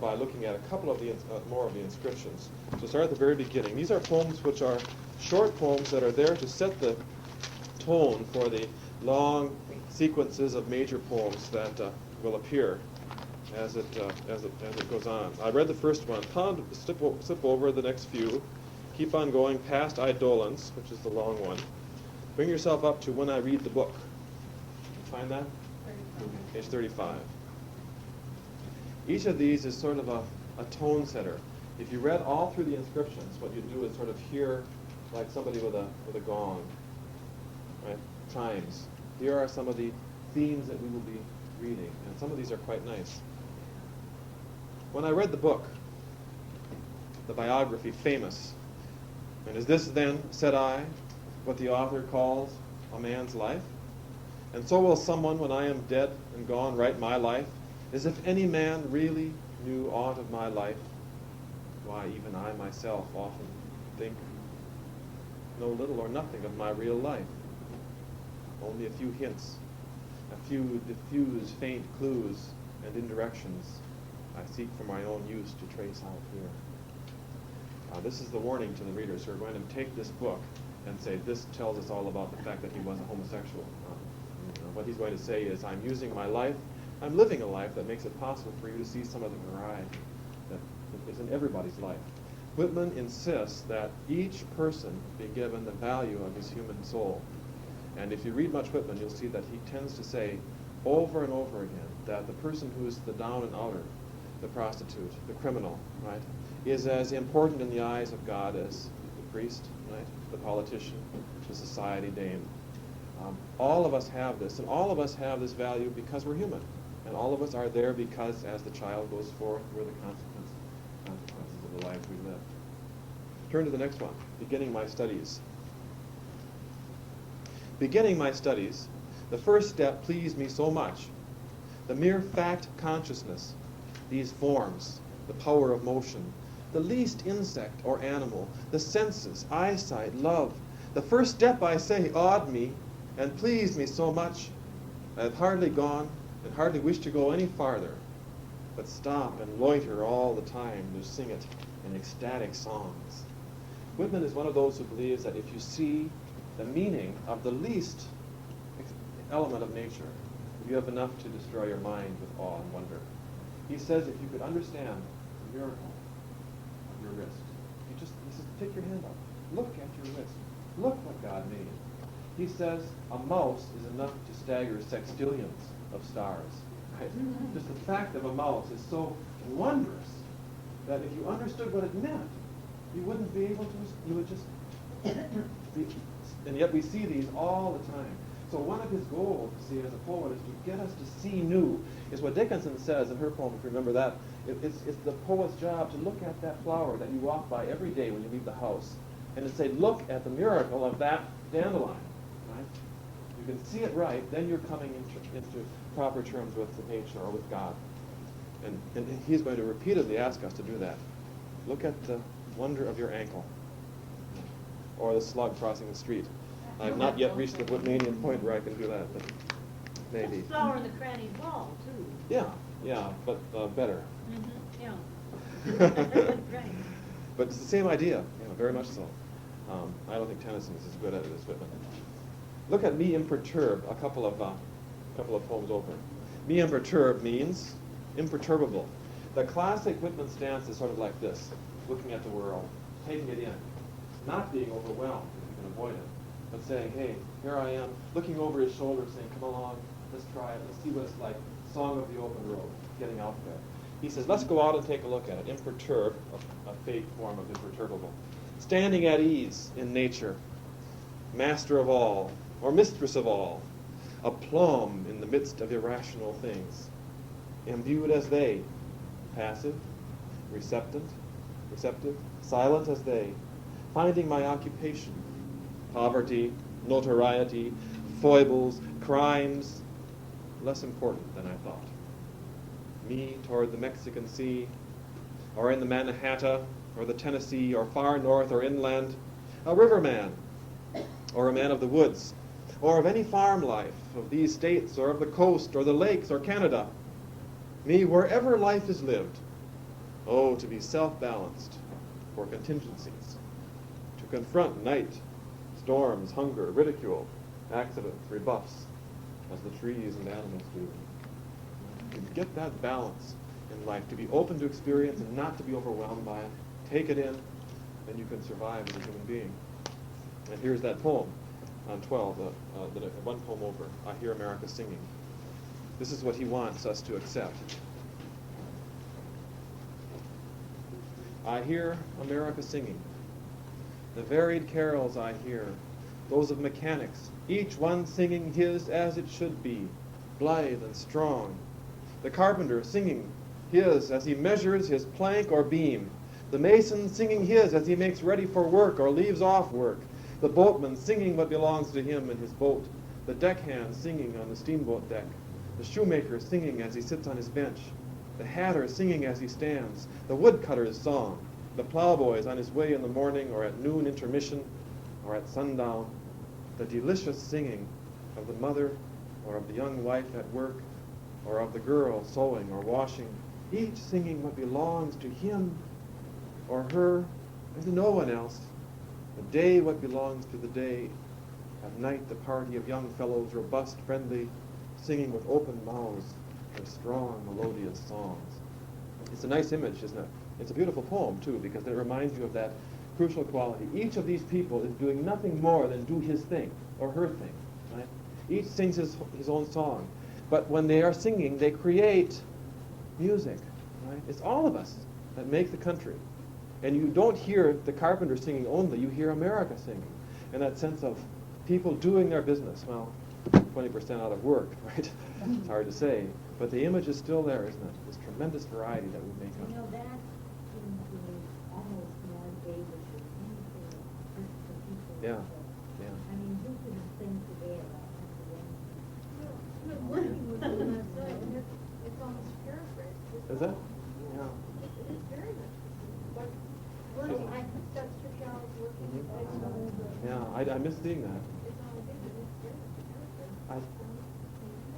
by looking at a couple of the more of the inscriptions. So start at the very beginning. These are poems which are short poems that are there to set the tone for the long sequences of major poems that will appear as it goes on. I read the first one. Slip over the next few. Keep on going past Eidolons, which is the long one. Bring yourself up to When I Read the Book. Find that? Page 35. Each of these is sort of a tone setter. If you read all through the inscriptions, what you do is sort of hear like somebody with a gong, right? Chimes. Here are some of the themes that we will be reading, and some of these are quite nice. When I read the book, the biography, Famous, and is this then, said I, what the author calls a man's life? And so will someone, when I am dead and gone, write my life, as if any man really knew aught of my life. Why, even I myself often think know little or nothing of my real life. Only a few hints, a few diffuse, faint clues and indirections I seek for my own use to trace out here. This is the warning to the readers who are going to take this book and say, this tells us all about the fact that he was a homosexual. What he's going to say is, I'm using my life, I'm living a life that makes it possible for you to see some of the variety that is in everybody's life. Whitman insists that each person be given the value of his human soul. And if you read much Whitman, you'll see that he tends to say over and over again that the person who's the down and outer, the prostitute, the criminal, right, is as important in the eyes of God as the priest, right, the politician, the society dame. All of us have this, and all of us have this value because we're human. And all of us are there because, as the child goes forth, we're the consequences of the life we live. Turn to the next one, beginning my studies. Beginning my studies, the first step pleased me so much. The mere fact consciousness, these forms, the power of motion, the least insect or animal, the senses, eyesight, love. The first step, I say, awed me and pleased me so much, I have hardly gone and hardly wish to go any farther, but stop and loiter all the time to sing it in ecstatic songs. Whitman is one of those who believes that if you see the meaning of the least element of nature, you have enough to destroy your mind with awe and wonder. He says if you could understand the miracle of your wrist, he says, take your hand up, look at your wrist, look what God made. He says a mouse is enough to stagger sextillions of stars. Right? Just the fact of a mouse is so wondrous that if you understood what it meant, you wouldn't be able to, you would just be, and yet we see these all the time. So one of his goals, see, as a poet, is to get us to see new. Is what Dickinson says in her poem, if you remember that. It's the poet's job to look at that flower that you walk by every day when you leave the house, and to say, look at the miracle of that dandelion. Right? You can see it right, then you're coming into proper terms with nature or with God. And he's going to repeatedly ask us to do that. Look at the wonder of your ankle, or the slug crossing the street. I've not yet reached the Whitmanian point where I can do that, but maybe. There's flower in the cranny wall, too. Yeah, but better. Yeah. Right. But it's the same idea, very much so. I don't think Tennyson is as good at it as Whitman. Look at Me Imperturbed, a couple of poems over. Me Imperturbed means imperturbable. The classic Whitman stance is sort of like this, looking at the world, taking it in, not being overwhelmed if you can avoid it, but saying, hey, here I am, looking over his shoulder, saying, come along, let's try it, let's see what it's like, song of the open road, getting out there. He says, let's go out and take a look at it. Imperturbed, a fake form of imperturbable. Standing at ease in nature, master of all, or mistress of all, a plum in the midst of irrational things, imbued as they, passive, receptive, silent as they, finding my occupation, poverty, notoriety, foibles, crimes, less important than I thought. Me toward the Mexican Sea, or in the Manhattan, or the Tennessee, or far north or inland, a riverman, or a man of the woods, or of any farm life of these states, or of the coast, or the lakes, or Canada. Me wherever life is lived. Oh, to be self-balanced for contingencies, to confront night, storms, hunger, ridicule, accidents, rebuffs, as the trees and animals do. To get that balance in life, to be open to experience and not to be overwhelmed by it. Take it in, and you can survive as a human being. And here's that poem on 12, one poem over, I Hear America Singing. This is what he wants us to accept. I hear America singing. The varied carols I hear, those of mechanics, each one singing his as it should be, blithe and strong. The carpenter singing his as he measures his plank or beam. The mason singing his as he makes ready for work or leaves off work. The boatman singing what belongs to him in his boat. The deckhand singing on the steamboat deck. The shoemaker singing as he sits on his bench. The hatter singing as he stands. The woodcutter's song. The plowboy's on his way in the morning or at noon intermission or at sundown. The delicious singing of the mother or of the young wife at work or of the girl sewing or washing. Each singing what belongs to him or her and to no one else. The day what belongs to the day. At night the party of young fellows, robust, friendly, singing with open mouths their strong, melodious songs. It's a nice image, isn't it? It's a beautiful poem, too, because it reminds you of that crucial quality. Each of these people is doing nothing more than do his thing, or her thing, right? Each sings his own song. But when they are singing, they create music, right? It's all of us that make the country. And you don't hear the carpenter singing only, you hear America singing. And that sense of people doing their business, well, 20% out of work, right? It's hard to say. But the image is still there, isn't it? This tremendous variety that we make of. You know, that seems to me almost more David than anything for people. Yeah, yeah. I mean, who could sing today about But working with them, it's almost paraphrased. Is that? Yeah. It is very much. But working, I think that's Chichel's working with them. Yeah, I miss seeing that. It's all good, but it's very much paraphrased.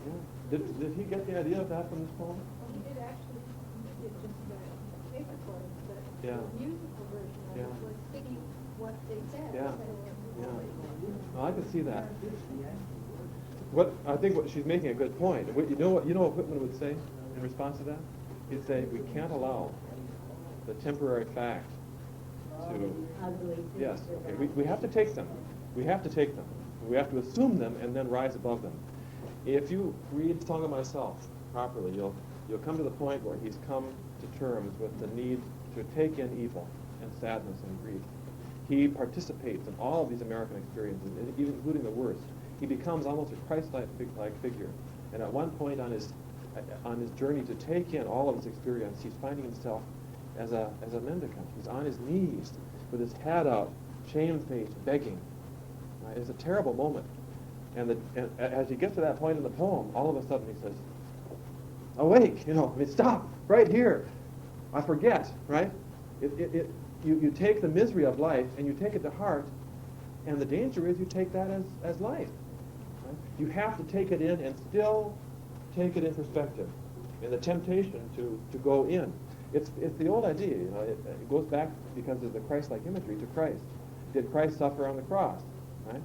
Yeah. Did he get the idea of that from this poem? Well, he did actually, he did just the paper chords, but Yeah. the musical version of Yeah. it was singing what they said. Yeah. So, Yeah. Well, I can see that. I think what she's making a good point. You know what Whitman would say in response to that? He'd say we can't allow the temporary fact to. ugly things. Yes. Okay. We have to take them. We have to take them. We have to assume them and then rise above them. If you read Song of Myself properly, you'll come to the point where he's come to terms with the need to take in evil and sadness and grief. He participates in all of these American experiences, even including the worst. He becomes almost a Christ-like figure. And at one point on his journey to take in all of his experience, he's finding himself as a mendicant. He's on his knees with his hat out, shamefaced, begging. Right? It's a terrible moment. And as he gets to that point in the poem, all of a sudden he says, awake, stop, right here. I forget, right? You take the misery of life and you take it to heart, and the danger is you take that as life. Right? You have to take it in and still take it in perspective. And the temptation to go in. It's the old idea, it goes back because of the Christ-like imagery to Christ. Did Christ suffer on the cross? Right?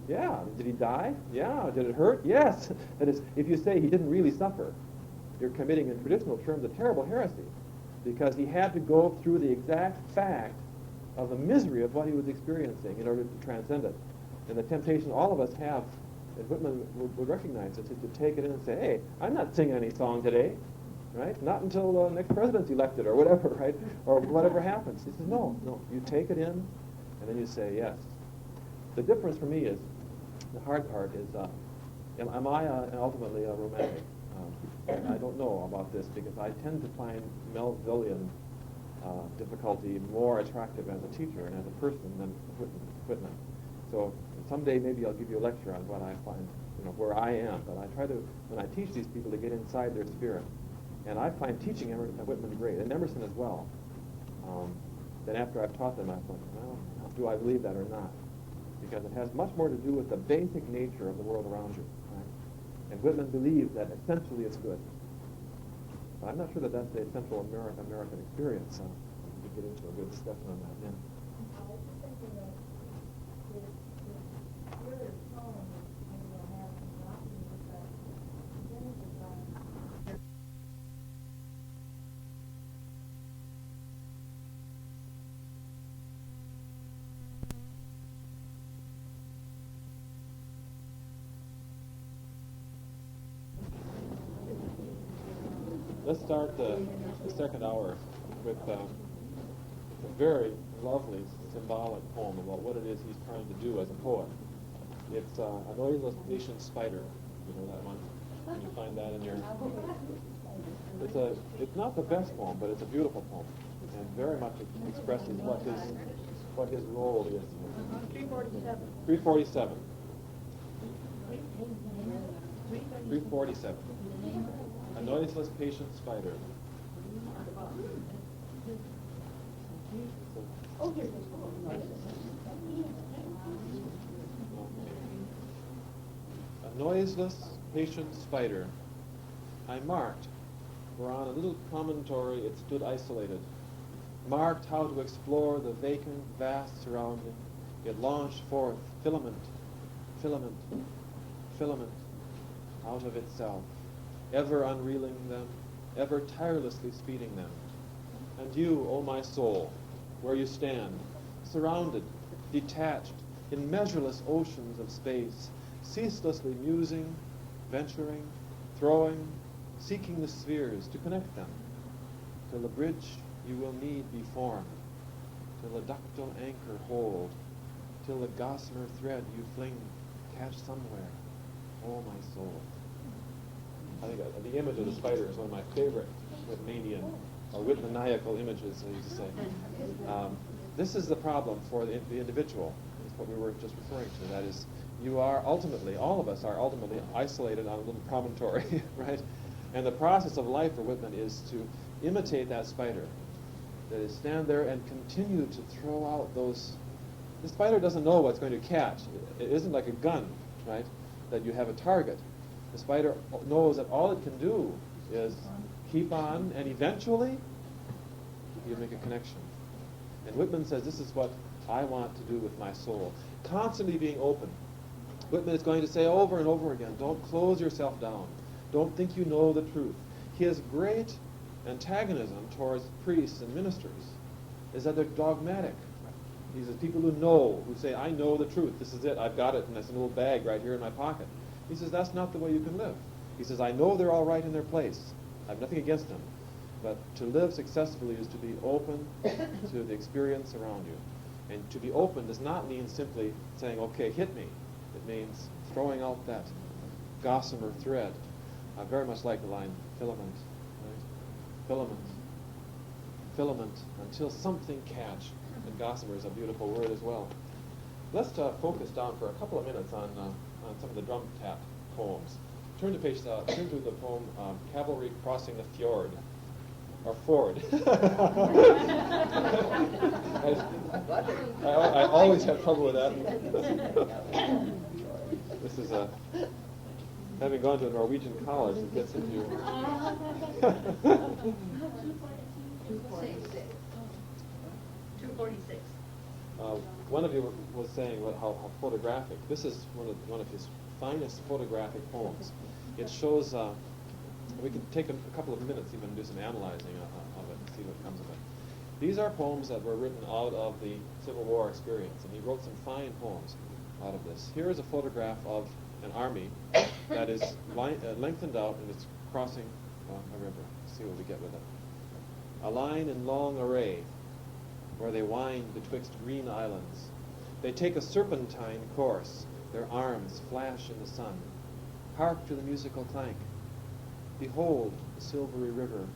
Yeah. Did he die? Yeah. Did it hurt? Yes. That is, if you say he didn't really suffer, you're committing in traditional terms a terrible heresy, because he had to go through the exact fact of the misery of what he was experiencing in order to transcend it. And the temptation all of us have, and Whitman would recognize it, is to take it in and say, hey, I'm not singing any song today, right? Not until the next president's elected or whatever, right? Or whatever happens. He says, no, you take it in, and then you say, yes. The difference for me is, the hard part is, am I ultimately a romantic? And I don't know about this because I tend to find Melvillian difficulty more attractive as a teacher and as a person than Whitman. So someday maybe I'll give you a lecture on what I find, where I am. But I try to, when I teach these people, to get inside their spirit. And I find teaching Whitman great, and Emerson as well. Then after I've taught them, I thought, well, do I believe that or not? Because it has much more to do with the basic nature of the world around you. Right? And Whitman believes that essentially it's good. But I'm not sure that that's the essential American experience. We could get into a good discussion on that. Yeah. I was just thinking that the spirit of tone maybe will have some doctrine with that. Then it's like, Let's start the second hour with a very lovely symbolic poem about what it is he's trying to do as a poet. It's a noiseless patient spider. You know that one? Can you find that in your... It's not the best poem, but it's a beautiful poem, and very much expresses what his role is. 347. 347. 347. A noiseless patient spider. oh, here's this. A noiseless patient spider. I marked where on a little promontory it stood isolated. Marked how to explore the vacant, vast surrounding. It launched forth filament, filament, filament out of itself, ever unreeling them, ever tirelessly speeding them. And you, O my soul, where you stand, surrounded, detached, in measureless oceans of space, ceaselessly musing, venturing, throwing, seeking the spheres to connect them, till a bridge you will need be formed, till a ductile anchor hold, till the gossamer thread you fling catch somewhere, O my soul. I think the image of the spider is one of my favorite Whitmanian or Whitmaniacal images, I used to say. This is the problem for the individual, is what we were just referring to. That is, you are ultimately, all of us are ultimately isolated on a little promontory, right? And the process of life for Whitman is to imitate that spider, that is, stand there and continue to throw out those... The spider doesn't know what's going to catch. It isn't like a gun, right, that you have a target. The spider knows that all it can do is keep on, and eventually you make a connection. And Whitman says, this is what I want to do with my soul. Constantly being open. Whitman is going to say over and over again, don't close yourself down. Don't think you know the truth. His great antagonism towards priests and ministers is that they're dogmatic. These are people who know, who say, I know the truth. This is it. I've got it, and it's in a little bag right here in my pocket. He says, that's not the way you can live. He says, I know they're all right in their place. I have nothing against them. But to live successfully is to be open to the experience around you. And to be open does not mean simply saying, okay, hit me. It means throwing out that gossamer thread. I very much like the line, filament, right? Filament, filament, until something catch. And gossamer is a beautiful word as well. Let's focus down for a couple of minutes on some of the drum tap poems. Turn to the poem Cavalry Crossing the Fjord, or Ford. I always have trouble with that. This is having gone to a Norwegian college, it gets into 246. One of you was saying how photographic. This is one of his finest photographic poems. It shows. We can take a couple of minutes even and do some analyzing of it and see what comes of it. These are poems that were written out of the Civil War experience, and he wrote some fine poems out of this. Here is a photograph of an army that is lengthened out and it's crossing a river. Let's see what we get with it. A line in long array, where they wind betwixt green islands. They take a serpentine course. their arms flash in the sun. Hark to the musical clank. Behold the silvery river,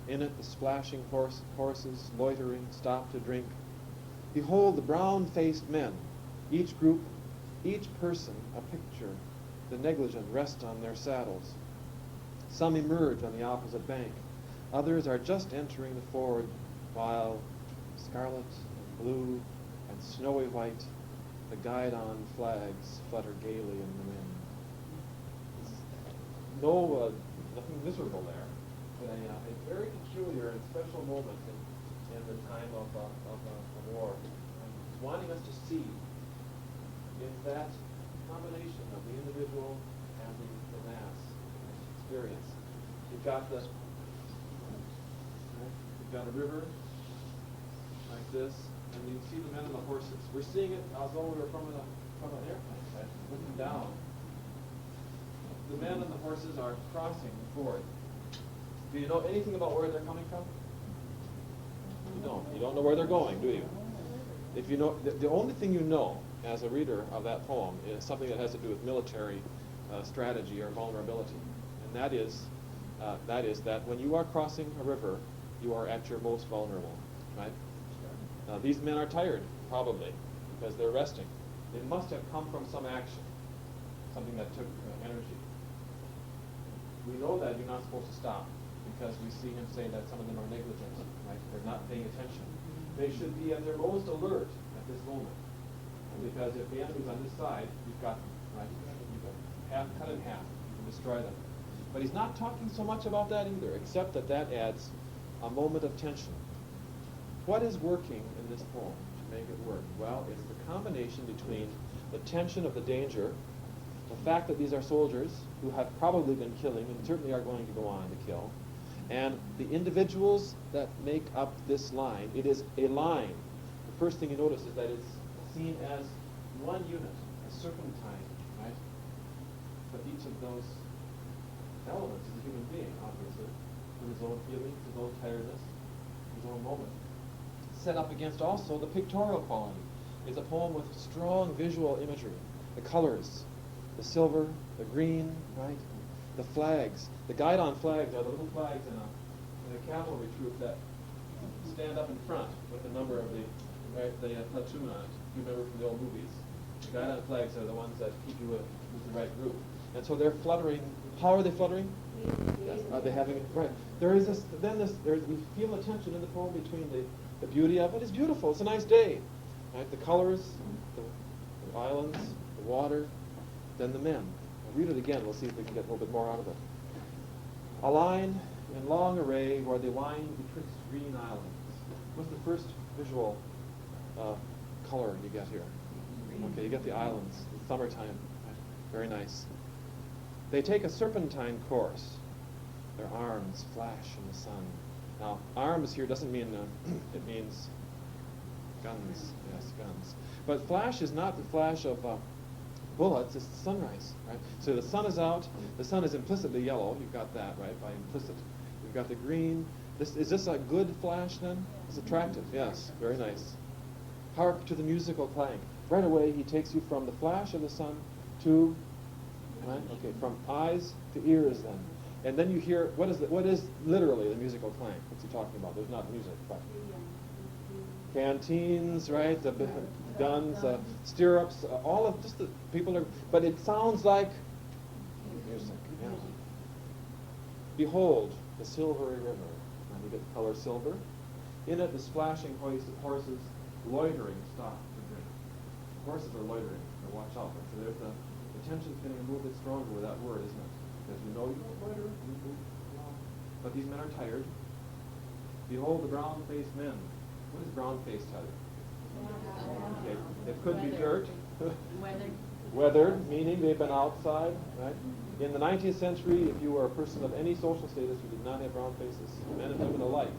in it the splashing horses loitering stop to drink. Behold the brown-faced men, each group, each person a picture, the negligent rest on their saddles. Some emerge on the opposite bank, others are just entering the ford, while scarlet and blue and snowy white, the guidon flags flutter gaily in the wind. Nothing miserable there, but a very peculiar and special moment in the time of war. And wanting us to see is that combination of the individual and the mass experience. You've got a river like this, and you see the men and the horses. We're seeing it as though we were from an airplane, right? Looking down. The men and the horses are crossing the ford. Do you know anything about where they're coming from? You don't. You don't know where they're going, do you? If you know, the only thing you know as a reader of that poem is something that has to do with military strategy or vulnerability, and that is that when you are crossing a river, you are at your most vulnerable, right? These men are tired, probably, because they're resting. They must have come from some action, something that took energy. We know that you're not supposed to stop, because we see him say that some of them are negligent, right? They're not paying attention. They should be at their most alert at this moment, because if the enemy's on this side, you've got them, right? You've got cut in half. You can destroy them. But he's not talking so much about that either, except that adds a moment of tension. What is working in this poem to make it work? Well, it's the combination between the tension of the danger, the fact that these are soldiers who have probably been killing and certainly are going to go on to kill, and the individuals that make up this line. It is a line. The first thing you notice is that it's seen as one unit, a serpentine, right? But each of those elements is a human being, obviously, with his own feelings, his own tiredness, his own moment. Set up against also the pictorial quality. It's a poem with strong visual imagery. The colors, the silver, the green, right? The flags. The guidon flags are the little flags in a cavalry troop that stand up in front with the number of the platoon on it. You remember from the old movies. The guidon flags are the ones that keep you with the right group. And so they're fluttering. How are they fluttering? Yes. Are they having it? Right. There is this. We feel the tension in the poem between the beauty of it. It's beautiful. It's a nice day. Right. The colors, the islands, the water, then the men. I'll read it again. We'll see if we can get a little bit more out of it. A line in long array where they wind betwixt green islands. What's the first visual color you get here? Okay, you get the islands. It's summertime. Right. Very nice. They take a serpentine course. Their arms flash in the sun. Now, arms here doesn't mean, it means guns. Yes, guns. But flash is not the flash of bullets, it's the sunrise, right? So the sun is out. The sun is implicitly yellow. You've got that, right, by implicit. You've got the green. Is this a good flash, then? It's attractive, yes, very nice. Hark to the musical clank. Right away, he takes you from the flash of the sun to, right? Okay, from eyes to ears, then. And then you hear, what is literally the musical clank? What's he talking about? There's not music, but canteens, right? The guns, stirrups, all of just the people are, but it sounds like music. Yeah. Behold the silvery river. And you get the color silver. In it, the splashing horses loitering stop to drink. Horses are loitering. So watch out. So there's the tension's getting a little bit stronger with that word, isn't it? Because you know you don't loiter. But these men are tired. Behold the brown-faced men. What does brown-faced tell you? Okay. It could be dirt. Weathered, meaning they've been outside, right? In the 19th century, if you were a person of any social status who did not have brown faces, men and women alike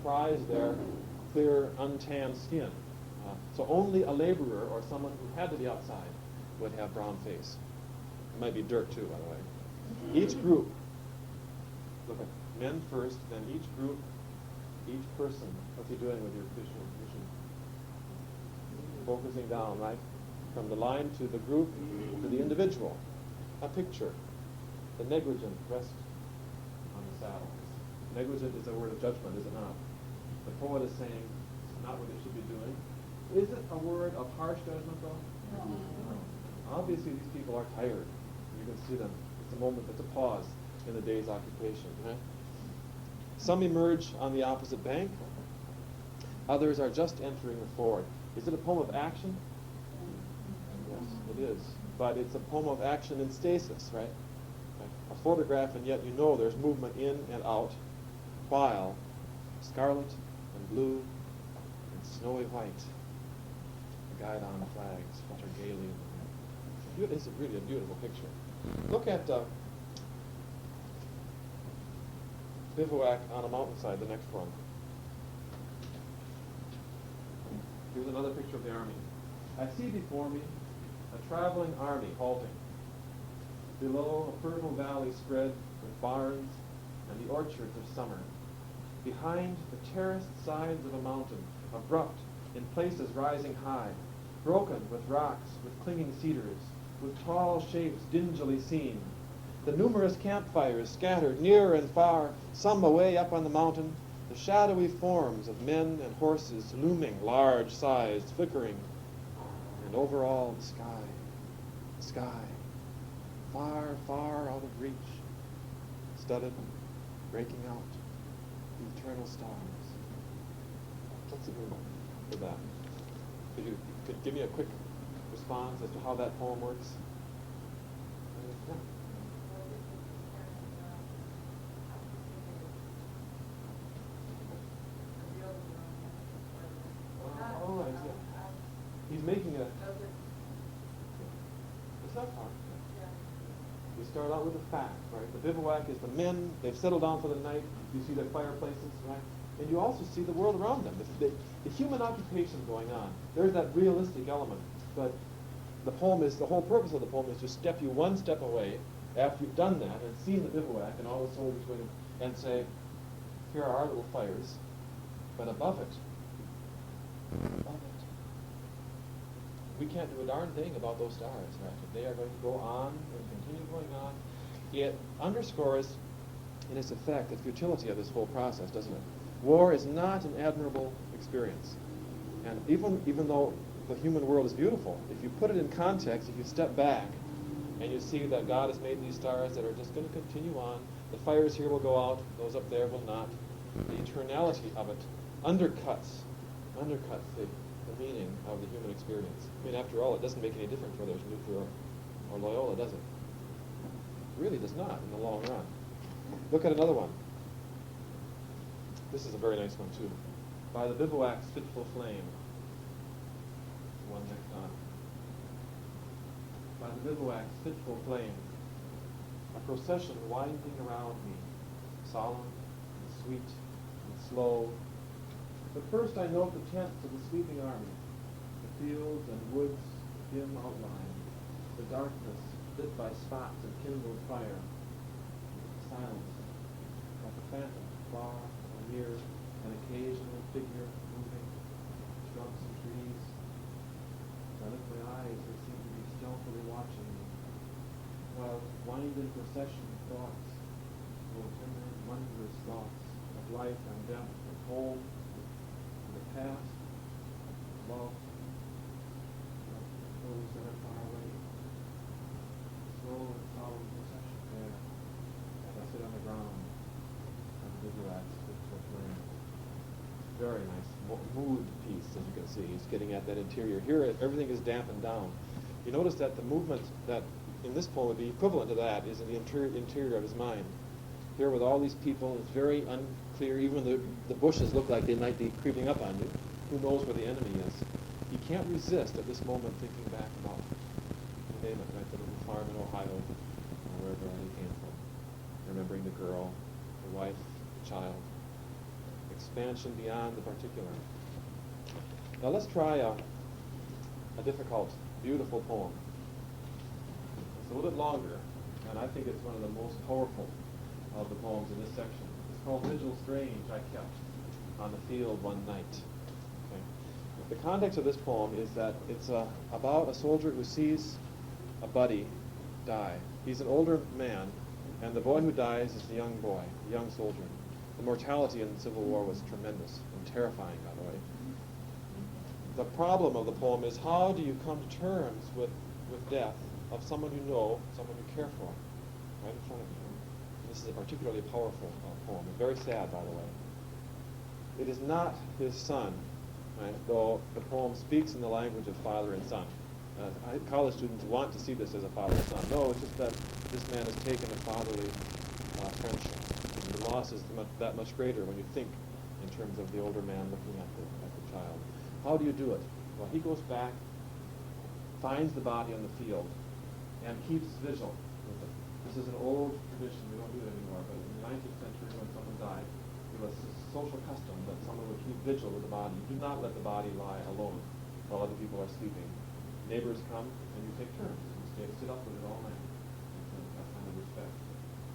prized their clear, untanned skin. So only a laborer or someone who had to be outside would have brown face. It might be dirt too, by the way. Each group, look at men first, then each group, each person. What's he doing with your vision? Focusing down, right? from the line to the group to the individual. A picture. The negligent rest on the saddle. Negligent is a word of judgment, is it not? The poet is saying it's not what they should be doing. Is it a word of harsh judgment, though? No. Obviously, these people are tired. You can see them. It's a moment, it's a pause in the day's occupation. Right? Some emerge on the opposite bank. Others are just entering the ford. Is it a poem of action? Yes, it is. But it's a poem of action in stasis, right? A photograph, and yet you know there's movement in and out, while scarlet and blue and snowy white, the guidon flags flutter gaily in the wind. It's really a beautiful picture. Look at Bivouac on a mountainside, the next one. Here's another picture of the army. I see before me a traveling army halting. Below, a fertile valley spread with barns and the orchards of summer. Behind, the terraced sides of a mountain, abrupt, in places rising high, broken with rocks, with clinging cedars, with tall shapes dingily seen. The numerous campfires scattered near and far, some away up on the mountain, the shadowy forms of men and horses looming, large-sized, flickering, and over all the sky, far, far out of reach, studded, breaking out, the eternal stars. What's the meaning for that? Could give me a quick response as to how that poem works? Yeah. Oh, I see. He's making a... It's not hard. We start out with the fact, right? The bivouac is the men, they've settled down for the night. You see their fireplaces, right? And you also see the world around them. The human occupation going on. There's that realistic element. But the poem is, the whole purpose of the poem is to step you one step away after you've done that and seen the bivouac and all the soldiers with him and say, here are our little fires, but above it, we can't do a darn thing about those stars, right? They are going to go on and continue going on. It underscores, in its effect, the futility of this whole process, doesn't it? War is not an admirable experience. And even though the human world is beautiful, if you put it in context, if you step back and you see that God has made these stars that are just going to continue on, the fires here will go out, those up there will not. The eternality of it undercuts the meaning of the human experience. I mean, after all, it doesn't make any difference whether it's nuclear or Loyola, does it? It really does not in the long run. Look at another one. This is a very nice one, too. By the Bivouac's Fitful Flame. The one next on. By the Bivouac's Fitful Flame. A procession winding around me, solemn and sweet and slow. But first I note the tents of the sleeping army, the fields and woods dim outline, the darkness lit by spots of kindled fire, silence, like a phantom far or near, an occasional figure moving, shrubs and trees. As I lift my eyes, they seem to be stealthily watching me, while winding procession of thoughts, those tender, wondrous thoughts of life and death, of home, of the past, of love, of those that are far away. Slow and solemn procession there, as I sit on the ground of the Bivouac's Fitful Flame. Very nice mood piece, as you can see. He's getting at that interior. Here, everything is dampened down. You notice that the movement that in this poem would be equivalent to that is in the interior of his mind. Here with all these people, it's very unclear. Even the bushes look like they might be creeping up on you. Who knows where the enemy is? He can't resist at this moment thinking back about, you name it, right, the little farm in Ohio, or wherever he came from. Remembering the girl, the wife, the child. Expansion beyond the particular. Now let's try a difficult, beautiful poem. It's a little bit longer, and I think it's one of the most powerful of the poems in this section. It's called Vigil Strange I Kept on the Field One Night. Okay. The context of this poem is that it's about a soldier who sees a buddy die. He's an older man, and the boy who dies is the young boy, the young soldier. The mortality in the Civil War was tremendous and terrifying, by the way. The problem of the poem is, how do you come to terms with death of someone you know, someone you care for, right in front of you? And this is a particularly powerful poem. It's very sad, by the way. It is not his son, right, though the poem speaks in the language of father and son. College students want to see this as a father and son. No, it's just that this man has taken a fatherly friendship. And the loss is that much greater when you think in terms of the older man looking at the child. How do you do it? Well, he goes back, finds the body on the field, and keeps vigil with it. This is an old tradition. We don't do it anymore, but in the 19th century when someone died, it was a social custom that someone would keep vigil with the body. You do not let the body lie alone while other people are sleeping. Neighbors come, and you take turns. You sit up with it all night. That kind of respect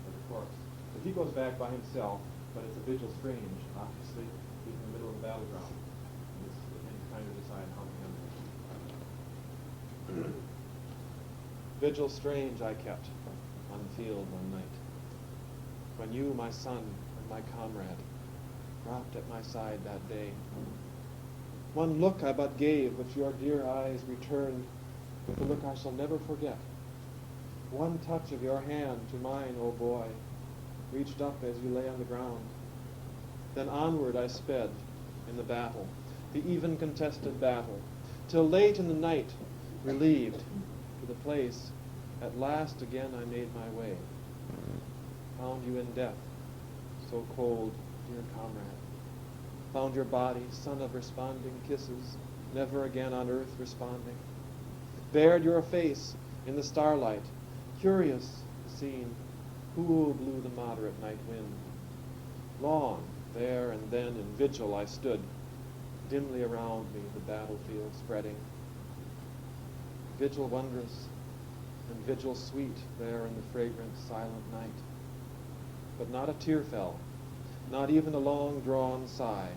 for the corpse. So he goes back by himself, but it's a vigil strange. Obviously, he's in the middle of the battleground. He's trying to decide how to handle it. Vigil strange I kept on the field one night, when you, my son, and my comrade, dropped at my side that day. One look I but gave, which your dear eyes returned with a look I shall never forget. One touch of your hand to mine, O boy, reached up as you lay on the ground. Then onward I sped in the battle, the even contested battle, till late in the night, relieved, to the place at last again I made my way. Found you in death, so cold, dear comrade. Found your body, son of responding kisses, never again on earth responding. Bared your face in the starlight, curious the scene, cool blew the moderate night wind. Long, there and then in vigil I stood, dimly around me the battlefield spreading. Vigil wondrous, and vigil sweet there in the fragrant silent night. But not a tear fell, not even a long-drawn sigh.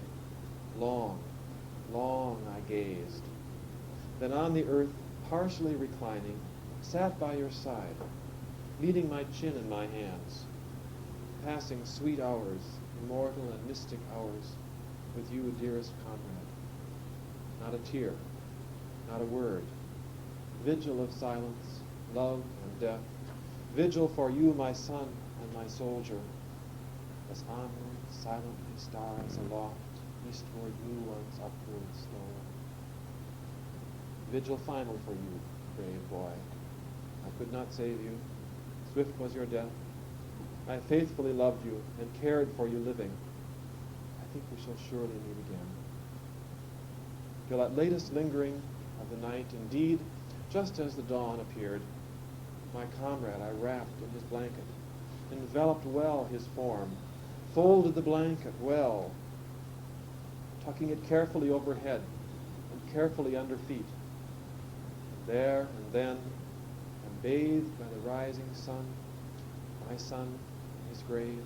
Long, long I gazed. Then on the earth, partially reclining, sat by your side, leading my chin in my hands, passing sweet hours, immortal and mystic hours, with you, dearest comrade. Not a tear, not a word. Vigil of silence, love and death. Vigil for you, my son and my soldier, as onward silently stars aloft, eastward new ones upward stole. Vigil final for you, brave boy. I could not save you. Swift was your death. I faithfully loved you and cared for you living. I think we shall surely meet again. Till that latest lingering of the night, indeed, just as the dawn appeared, my comrade I wrapped in his blanket, enveloped well his form, folded the blanket well, tucking it carefully overhead and carefully under feet. There and then, and bathed by the rising sun, my son in his grave,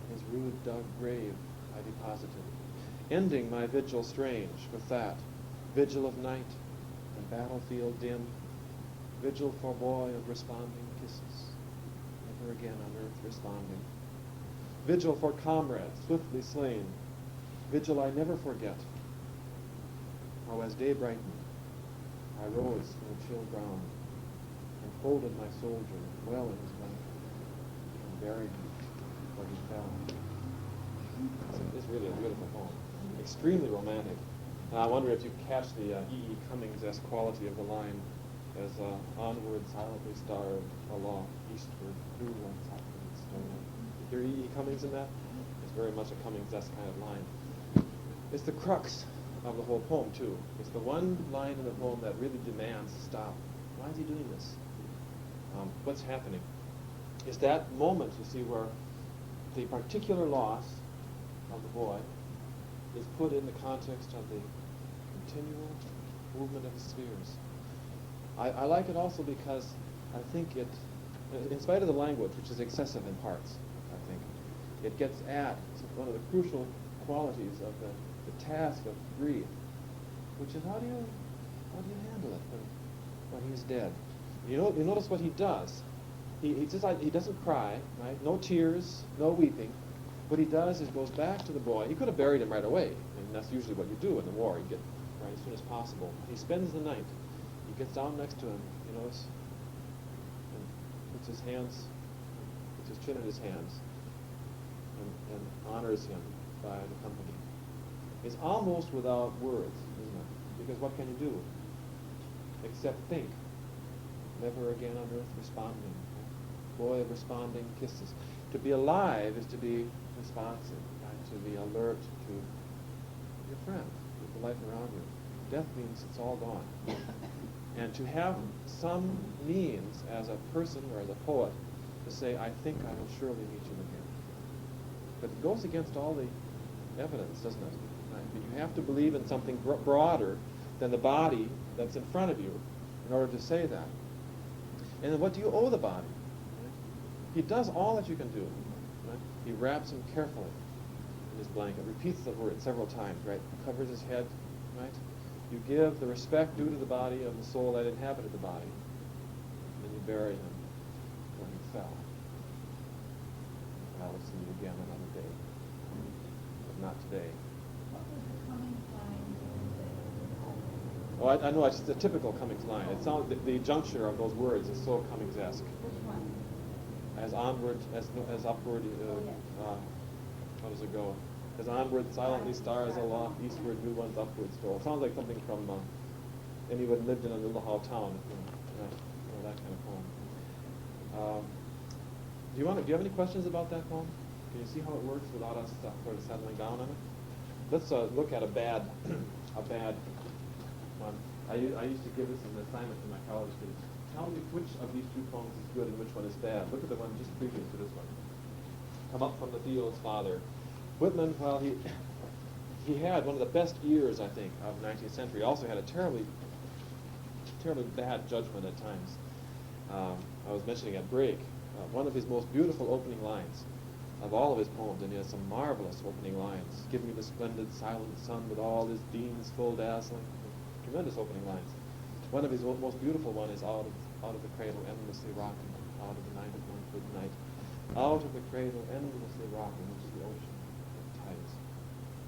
in his rude dug grave I deposited, ending my vigil strange with that, vigil of night and battlefield dim, vigil for boy of responding kisses, never again on earth responding, vigil for comrade swiftly slain, vigil I never forget. How as day brightened, I rose from the chill ground and folded my soldier well in his blanket and buried him where he fell. It's really a beautiful poem, extremely romantic. And I wonder if you catch the E.E. Cummings-esque quality of the line as onward silently starved aloft, eastward, new ones upward stole. Hear E.E. Cummings in that? It's very much a Cummings-esque kind of line. It's the crux of the whole poem, too. It's the one line in the poem that really demands stop. Why is he doing this? What's happening? It's that moment, you see, where the particular loss of the boy is put in the context of the continual movement of the spheres. I like it also because I think it, in spite of the language, which is excessive in parts, I think, it gets at one of the crucial qualities of the task of grief, which is how do you handle it when he's dead? You notice what he does. He doesn't cry, right? No tears, no weeping. What he does is goes back to the boy. He could have buried him right away, and that's usually what you do in the war. You get right as soon as possible. He spends the night. He gets down next to him, you notice, and puts his chin in his hands, and honors him by the company. It's almost without words, isn't it? Because what can you do except think? Never again on earth responding. Boy responding kisses. To be alive is to be responsive, right? To be alert to your friend, to the life around you. Death means it's all gone. And to have some means as a person or as a poet to say, I think I will surely meet you again. But it goes against all the evidence, doesn't it? Right? But you have to believe in something broader than the body that's in front of you in order to say that. And then what do you owe the body? He does all that you can do. Right? He wraps him carefully in his blanket, repeats the word several times, right? Covers his head, right? You give the respect due to the body of the soul that inhabited the body, and then you bury him where he fell. I will see you again another day, but not today. What was the coming line? Oh, I know, it's a typical Cummings line. It sounds, the juncture of those words is so Cummings-esque. Which one? As onward, as upward, how does it go? As onward, silently stars aloft, eastward, new ones upward stroll. Sounds like something from anyone lived in a little how town, that kind of poem. Do you have any questions about that poem? Can you see how it works without us sort of settling down on it? Let's look at a bad one. I used to give this as an assignment to my college students. Tell me which of these two poems is good and which one is bad. Look at the one just previous to this one. Come Up from the Fields, Father. Whitman, well, he had one of the best ears, I think, of the 19th century. He also had a terribly bad judgment at times. I was mentioning at break, one of his most beautiful opening lines of all of his poems, and he has some marvelous opening lines. Give me the splendid silent sun with all his beams full dazzling. Tremendous opening lines. One of his most beautiful one is out of the cradle endlessly rocking, out of the night of one good night. Out of the cradle endlessly rocking, which is the ocean of tides.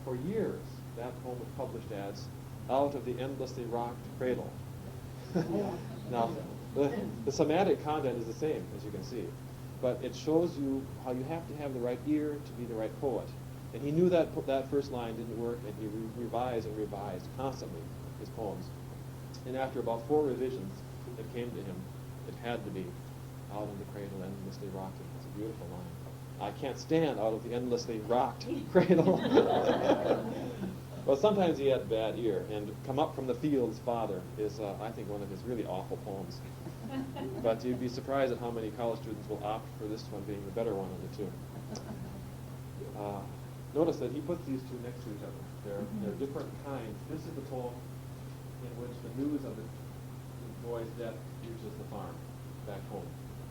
For years, that poem was published as Out of the Endlessly Rocked Cradle. Now, the semantic content is the same, as you can see, but it shows you how you have to have the right ear to be the right poet. And he knew that first line didn't work, and he revised and revised constantly his poems. And after about 4 revisions, it came to him, it had to be out of the cradle endlessly rocking. It's a beautiful line. I can't stand out of the endlessly rocked cradle. Well, sometimes he had bad ear, and Come Up from the Fields, Father is, I think, one of his really awful poems. But you'd be surprised at how many college students will opt for this one being the better one of the two. Notice that he puts these two next to each other. They're different kinds. This is the poem in which the news of the boy's death reaches the farm back home.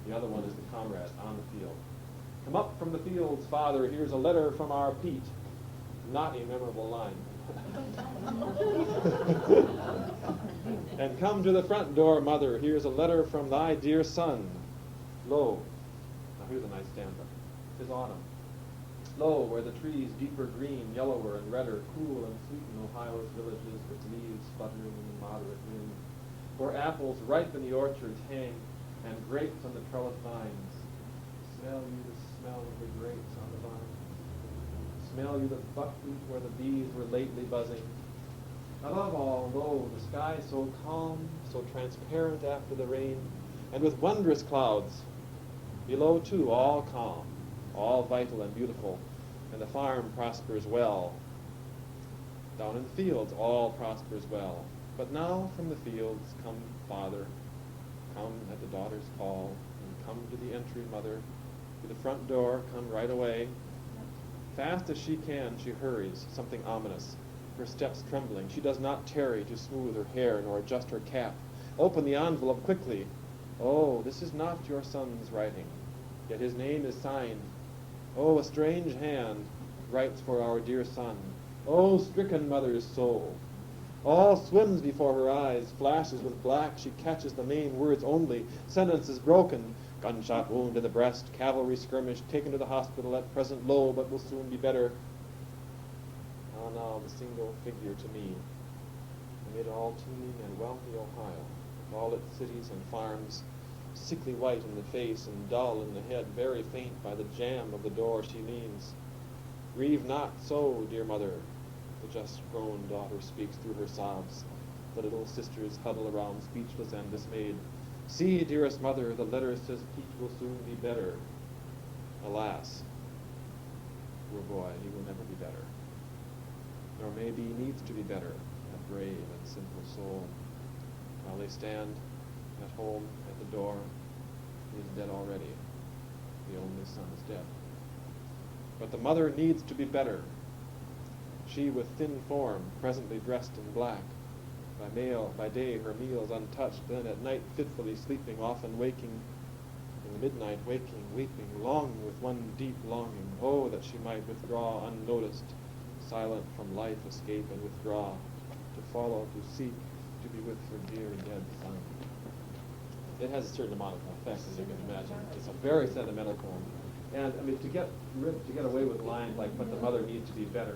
The other one is the comrade on the field. Come up from the fields, Father, here's a letter from our Pete. Not a memorable line. And come to the front door, Mother, here's a letter from thy dear son. Lo, now here's a nice stanza. 'Tis autumn. Lo, where the trees deeper green, yellower and redder, cool and sweet in Ohio's villages with leaves fluttering in the moderate wind, where apples ripe in the orchards hang, and grapes on the trellis vines. Smell you the smell of the grapes on the vine. Smell you the buckwheat where the bees were lately buzzing. Above all, lo, the sky so calm, so transparent after the rain, and with wondrous clouds. Below, too, all calm, all vital and beautiful, and the farm prospers well. Down in the fields, all prospers well. But now from the fields come Father, come at the daughter's call, and come to the entry, Mother. To the front door, come right away. Fast as she can, she hurries, something ominous, her steps trembling. She does not tarry to smooth her hair nor adjust her cap. Open the envelope quickly. Oh, this is not your son's writing, yet his name is signed. Oh, a strange hand writes for our dear son. Oh, stricken mother's soul. All swims before her eyes, flashes with black. She catches the main words only. Sentence is broken. Gunshot wound in the breast. Cavalry skirmish. Taken to the hospital. At present low, but will soon be better. Ah, now the single figure to me. Amid all teeming and wealthy Ohio, with all its cities and farms, sickly white in the face and dull in the head, very faint by the jamb of the door she leans. Grieve not so, dear mother, the just grown daughter speaks through her sobs. The little sisters huddle around, speechless and dismayed. See, dearest mother, the letter says Pete will soon be better. Alas, poor boy, he will never be better. Nor maybe needs to be better, a brave and simple soul. While they stand at home at the door, he is dead already. The only son is dead. But the mother needs to be better. She with thin form, presently dressed in black. By day her meals untouched, then at night fitfully sleeping, often waking, in the midnight waking, weeping, long with one deep longing. Oh, that she might withdraw unnoticed, silent from life, escape and withdraw, to follow, to seek, to be with her dear dead son. It has a certain amount of effect, as you can imagine. It's a very sentimental poem. And I mean, to get away with lines like "but the mother needs to be better"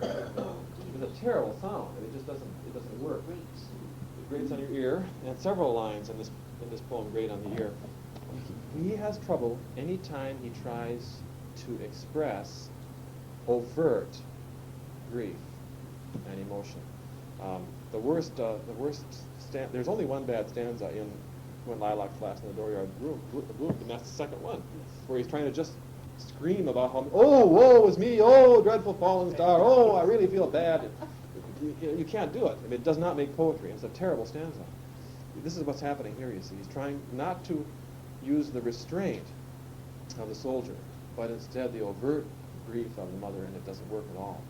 is a terrible sound. It just doesn't work. It grates on your ear, and several lines in this poem grate on the ear. He has trouble any time he tries to express overt grief and emotion. There's only one bad stanza in When Lilacs Last in the Dooryard Bloom, and that's the second one, where he's trying to just scream about how, oh, woe is me, oh, dreadful fallen star, oh, I really feel bad. You can't do it. I mean, it does not make poetry. It's a terrible stanza. This is what's happening here, you see. He's trying not to use the restraint of the soldier, but instead the overt grief of the mother, and it doesn't work at all.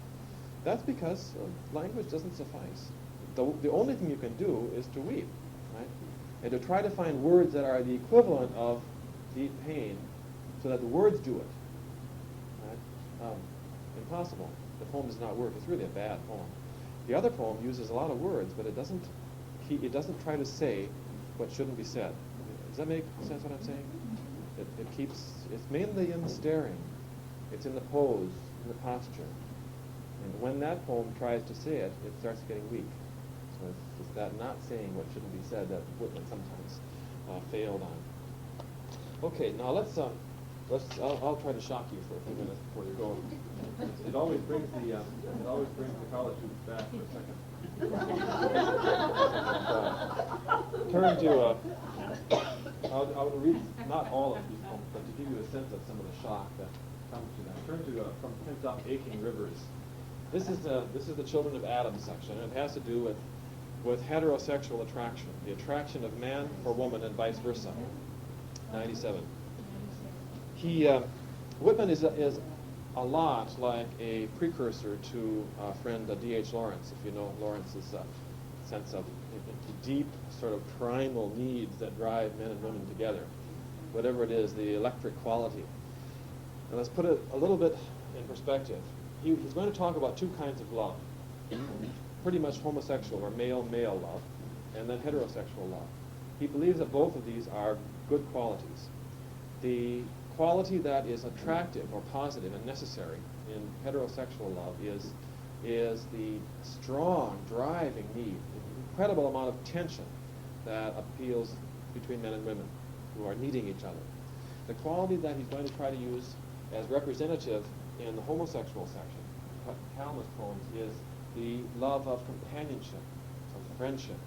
That's because language doesn't suffice. The only thing you can do is to weep, right? And to try to find words that are the equivalent of deep pain so that the words do it. Right? Impossible. The poem does not work. It's really a bad poem. The other poem uses a lot of words, but it doesn't try to say what shouldn't be said. Does that make sense what I'm saying? It's mainly in the staring. It's in the pose, in the posture. And when that poem tries to say it, it starts getting weak. So it's that not saying what shouldn't be said that Whitman sometimes failed on. Okay, now I'll try to shock you for a few minutes before you go. It always brings the college students back for a second. Turn to I'll read not all of these poems, but to give you a sense of some of the shock that comes to them. Turn to From Pent-Up, Aching Rivers. This is the Children of Adam section, and it has to do with heterosexual attraction, the attraction of man for woman and vice versa. 97. Whitman is a lot like a precursor to friend D.H. Lawrence, if you know Lawrence's sense of deep sort of primal needs that drive men and women together. Whatever it is, the electric quality. And let's put it a little bit in perspective. He's going to talk about two kinds of love. Pretty much homosexual or male-male love, and then heterosexual love. He believes that both of these are good qualities. The quality that is attractive or positive and necessary in heterosexual love is the strong, driving need, the incredible amount of tension that appeals between men and women who are needing each other. The quality that he's going to try to use as representative in the homosexual section, Calmus poems, is the love of companionship, of friendship.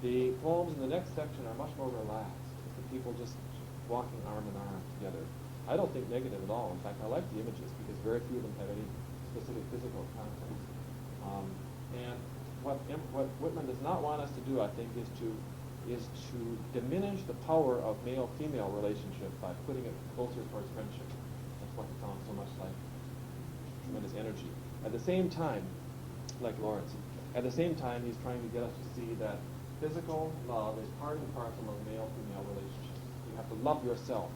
The poems in the next section are much more relaxed. It's the people just walking arm in arm together. I don't think negative at all. In fact, I like the images because very few of them have any specific physical context. And what Whitman does not want us to do, I think, is to diminish the power of male-female relationship by putting it closer towards friendship. That's what sounds so much like tremendous energy. At the same time, like Lawrence, at the same time, he's trying to get us to see that physical love is part and parcel of male-female relationships. You have to love yourself.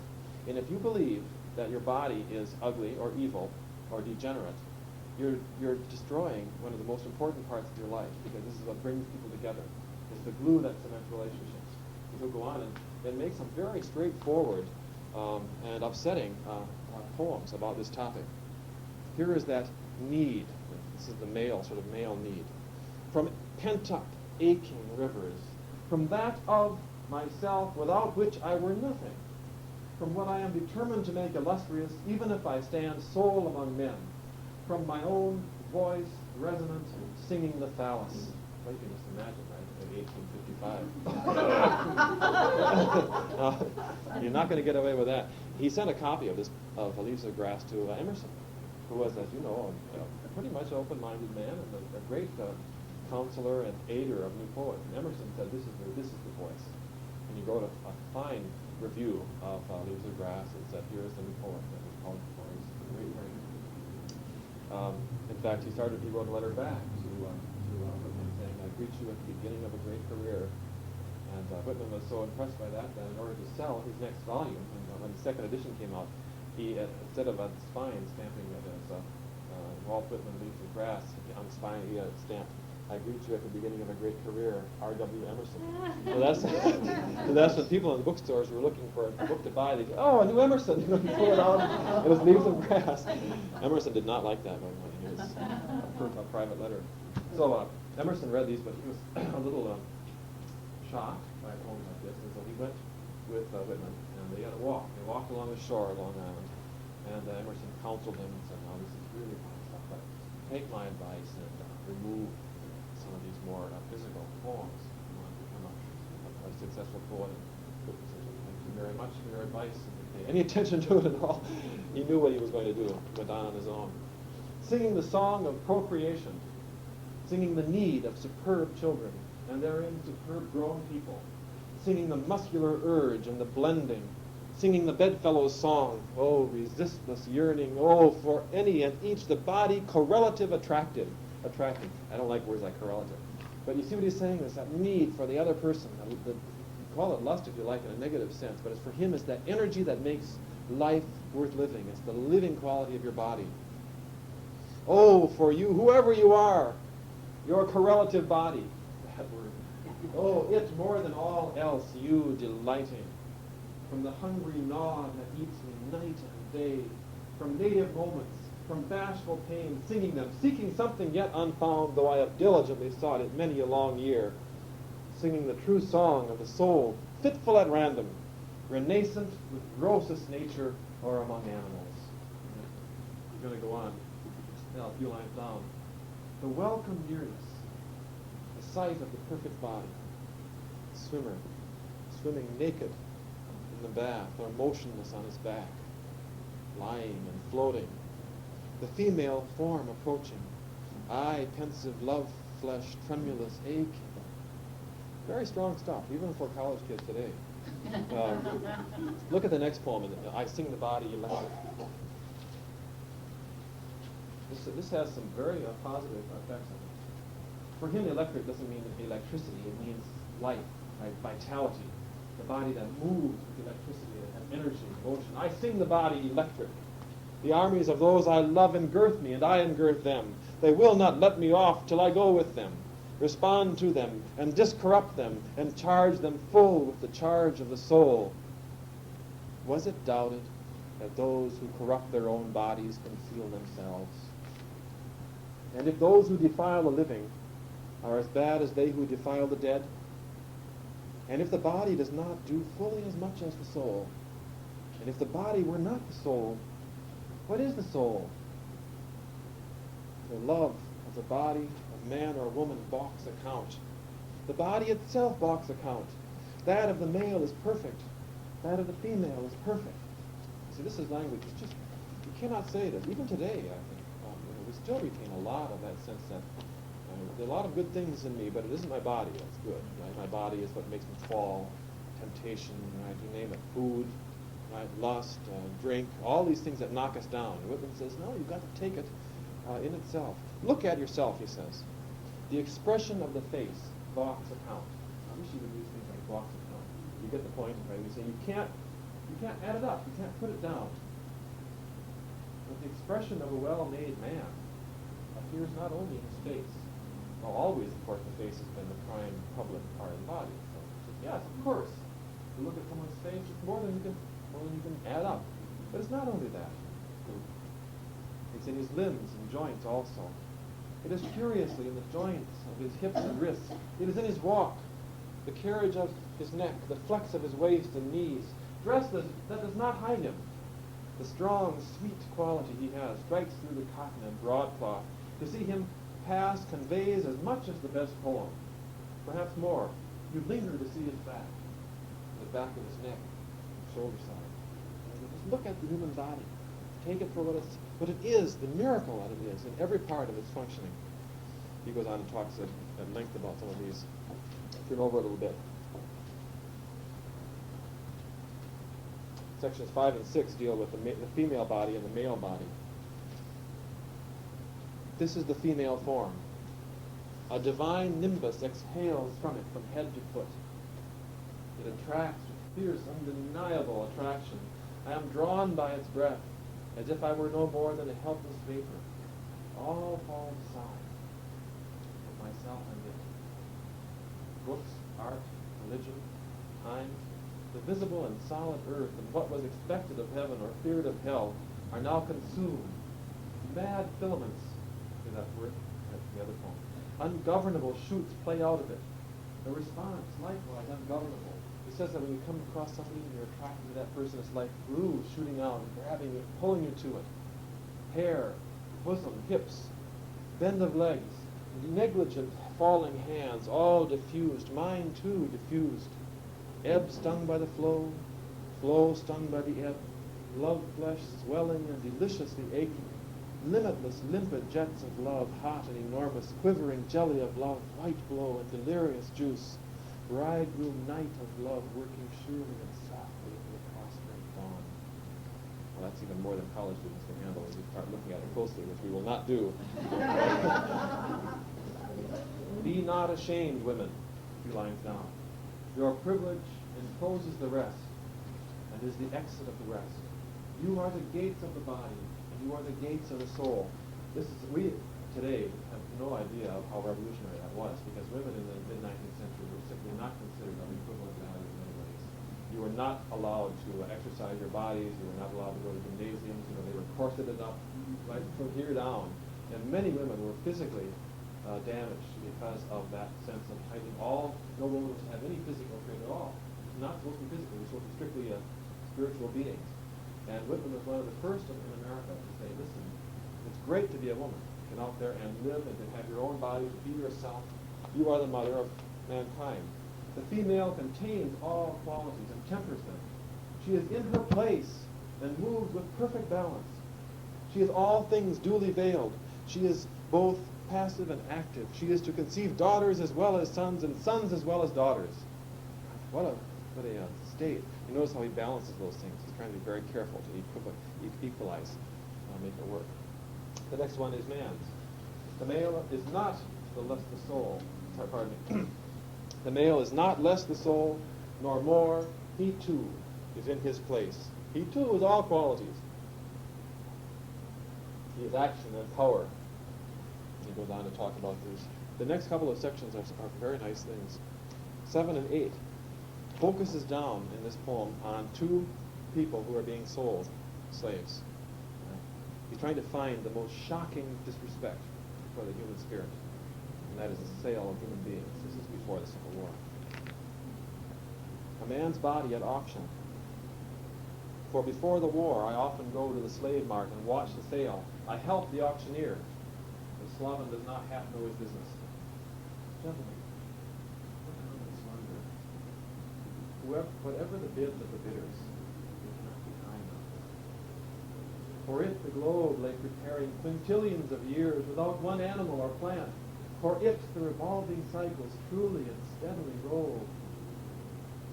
And if you believe that your body is ugly or evil or degenerate, you're destroying one of the most important parts of your life, because this is what brings people together. It's the glue that cements relationships. He'll go on and make some very straightforward and upsetting poems about this topic. Here is that need. This is the male, sort of male need. From pent-up, aching rivers, from that of myself without which I were nothing, from what I am determined to make illustrious, even if I stand sole among men, from my own voice resonant, singing the phallus. Well, you can just imagine, right, in 1855. You're not going to get away with that. He sent a copy of Leaves of Grass to Emerson, who was, as you know, a pretty much open-minded man and a great counselor and aider of new poets. And Emerson said, this is the voice. And he wrote a fine review of Leaves of Grass and said, here is the new poet that was called for. He's a great writer. In fact, he wrote a letter back to Whitman saying, I greet you at the beginning of a great career. And Whitman was so impressed by that in order to sell his next volume, and when the second edition came out, he, instead of on the spine stamping it as Walt Whitman Leaves of Grass, on the spine he stamped, I greet you at the beginning of a great career, R.W. Emerson. So that's when people in the bookstores were looking for a book to buy. They said, oh, a new Emerson. You pull it out. It was Leaves of Grass. Emerson did not like that when he was a private letter. So Emerson read these, but he was a little shocked by a poem like this, and so he went with Whitman, and they had a walk. They walked along the shore of Long Island, and Emerson counseled him and said, no, this is really fine stuff, but take my advice and remove some of these more physical poems. You want to become a successful poet. And thank you very much for your advice. And didn't pay any attention to it at all. He knew what he was going to do. He went on his own. Singing the song of procreation, singing the need of superb children, and therein superb grown people, singing the muscular urge and the blending, singing the bedfellow's song, oh, resistless yearning, oh, for any and each, the body correlative attractive. I don't like words like correlative. But you see what he's saying? There's that need for the other person. You call it lust if you like in a negative sense, but it's for him it's that energy that makes life worth living. It's the living quality of your body. Oh, for you, whoever you are, your correlative body, that word. Oh, it more than all else, you delighting. From the hungry gnaw that eats me night and day, from native moments, from bashful pain, singing them, seeking something yet unfound, though I have diligently sought it many a long year, singing the true song of the soul, fitful at random, renascent with grossest nature or among animals. You're going to go on. Now, a few lines down. The welcome nearness, the sight of the perfect body, the swimmer, swimming naked in the bath or motionless on his back, lying and floating, the female form approaching, I, pensive love flesh, tremulous, aching. Very strong stuff, even for college kids today. Look at the next poem, I Sing the Body Electric. This has some very positive effects on it. For him, electric doesn't mean electricity, it means life, right? Vitality. The body that moves with electricity, that has energy, motion. I sing the body electric. The armies of those I love engirth me, and I engirth them. They will not let me off till I go with them, respond to them, and discorrupt them, and charge them full with the charge of the soul. Was it doubted that those who corrupt their own bodies conceal themselves? And if those who defile the living are as bad as they who defile the dead, and if the body does not do fully as much as the soul, and if the body were not the soul, what is the soul? The love of the body of man or woman balks account. The body itself balks account. That of the male is perfect. That of the female is perfect. See, this is language. It's just, you cannot say that. Even today, I think, we still retain a lot of that sense that there are a lot of good things in me, but it isn't my body that's good. Right? My body is what makes me fall. Temptation, right? You name it. Food, right? Lust, drink, all these things that knock us down. And Whitman says, no, you've got to take it in itself. Look at yourself, he says. The expression of the face balks account. I wish you would use things like balks account. You get the point, right? You say you can't add it up. You can't put it down. But the expression of a well-made man appears not only in his face. Well, always, of course, the face has been the prime public part of the body. So, yes, of course. You look at someone's face, it's more than you can add up. But it's not only that. It's in his limbs and joints also. It is curiously in the joints of his hips and wrists. It is in his walk, the carriage of his neck, the flex of his waist and knees. Dress that does not hide him. The strong, sweet quality he has strikes through the cotton and broadcloth. To see him pass conveys as much as the best poem. Perhaps more. You linger to see his back, the back of his neck, shoulder side. And just look at the human body. Take it for what it is, the miracle that it is in every part of its functioning. He goes on and talks at length about some of these. Turn over a little bit. Sections 5 and 6 deal with the female body and the male body. This is the female form. A divine nimbus exhales from it from head to foot. It attracts with fierce, undeniable attraction. I am drawn by its breath, as if I were no more than a helpless vapor. All falls aside. Of myself and it. Books, art, religion, time, the visible and solid earth, and what was expected of heaven or feared of hell, are now consumed. Mad filaments, is that word? That's the other poem. Ungovernable shoots play out of it. The response, likewise, ungovernable. He says that when you come across somebody and you're attracted to that person, it's like glue shooting out and grabbing you, pulling you to it. Hair, bosom, hips, bend of legs, negligent falling hands, all diffused, mine too diffused. Ebb stung by the flow, flow stung by the ebb, love flesh swelling and deliciously aching, limitless limpid jets of love, hot and enormous, quivering jelly of love, white glow and delirious juice, bridegroom night of love working surely and softly in the prostrate dawn. Well, that's even more than college students can handle if you start looking at it closely, which we will not do. Be not ashamed, women, a few lines down. Your privilege imposes the rest, and is the exit of the rest. You are the gates of the body, and you are the gates of the soul. We today have no idea of how revolutionary that was, because women in the mid-19th century were simply not considered of equivalent value in many ways. You were not allowed to exercise your bodies. You were not allowed to go to gymnasiums. They were corseted up right from here down, and many women were physically damaged because of that sense of hiding. No woman was to have any physical trait at all. Not supposed to be physical. We're supposed to be strictly spiritual beings. And Whitman was one of the first in America to say, listen, it's great to be a woman. Get out there and live and to have your own body, to be yourself. You are the mother of mankind. The female contains all qualities and tempers them. She is in her place and moves with perfect balance. She is all things duly veiled. She is both passive and active. She is to conceive daughters as well as sons, and sons as well as daughters. What a state. You notice how he balances those things. He's trying to be very careful to equalize, make it work. The next one is man's. The male is not less the soul. Pardon me. The male is not less the soul, nor more. He too is in his place. He too is all qualities. He is action and power. He goes on to talk about these. The next couple of sections are very nice things. 7 and 8 focuses down in this poem on two people who are being sold, slaves. He's trying to find the most shocking disrespect for the human spirit, and that is the sale of human beings. This is before the Civil War. A man's body at auction. For before the war, I often go to the slave mart and watch the sale. I help the auctioneer. The sloven does not half know his business. Gentlemen, look at this wonder. Whatever the bids of the bidders, we cannot be kind of. For if the globe lay preparing quintillions of years without one animal or plant, for if the revolving cycles truly and steadily roll,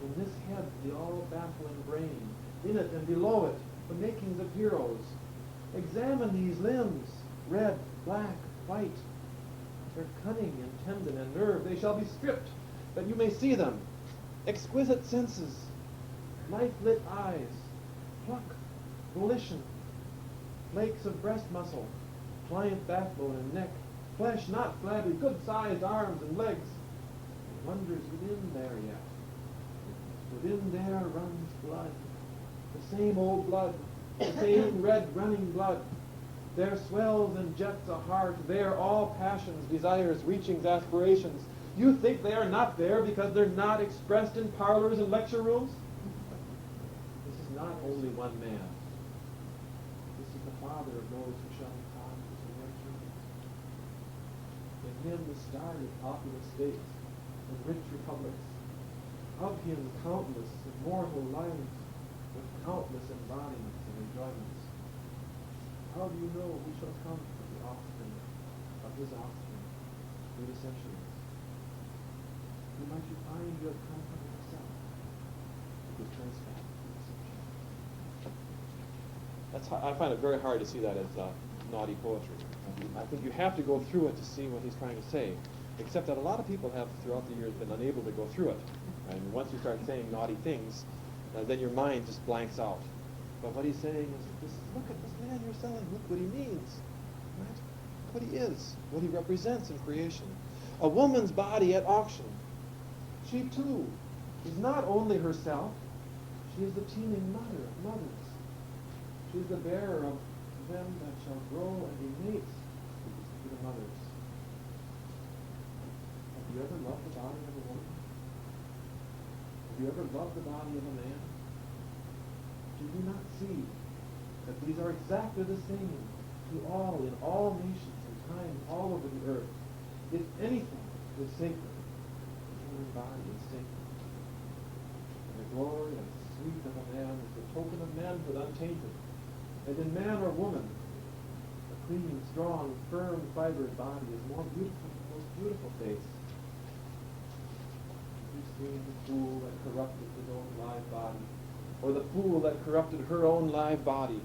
in this head the all-baffling brain, in it and below it the makings of heroes. Examine these limbs, red, black, white. Their cunning and tendon and nerve, they shall be stripped, that you may see them. Exquisite senses, light-lit eyes, pluck, volition, flakes of breast muscle, pliant backbone and neck, Flesh not flabby, good-sized arms and legs. And wonders within there yet. Within there runs blood. The same old blood. The same red running blood. There swells and jets a heart. There all passions, desires, reachings, aspirations. You think they are not there because they're not expressed in parlors and lecture rooms? This is not only one man. This is the Father of those who shall be fathers in their kingdom. In him the starry populous states and rich republics. Of him countless immortal lives with countless embodiments and enjoyments. How do you know who shall come from the offspring of his offspring through the centuries? Who might you find you have come from himself who is transformed through the centuries? That's how, I find it very hard to see that as naughty poetry. I think you have to go through it to see what he's trying to say, except that a lot of people have throughout the years been unable to go through it. And once you start saying naughty things, then your mind just blanks out. But what he's saying is, just look at this man you're selling. Look what he means. Right? What he is. What he represents in creation. A woman's body at auction. She, too, is not only herself. She is the teeming mother of mothers. She is the bearer of them that shall grow and be mates to the mothers. Have you ever loved the body of a woman? Have you ever loved the body of a man? Do you not see that these are exactly the same to all, in all nations and times, all over the earth? If anything is sacred, the human body is sacred. And the glory and sweet of a man is the token of manhood untainted. And in man or woman, a clean, strong, firm, fibered body is more beautiful than the most beautiful face. You've seen the fool that corrupted his own live body, or the fool that corrupted her own live body.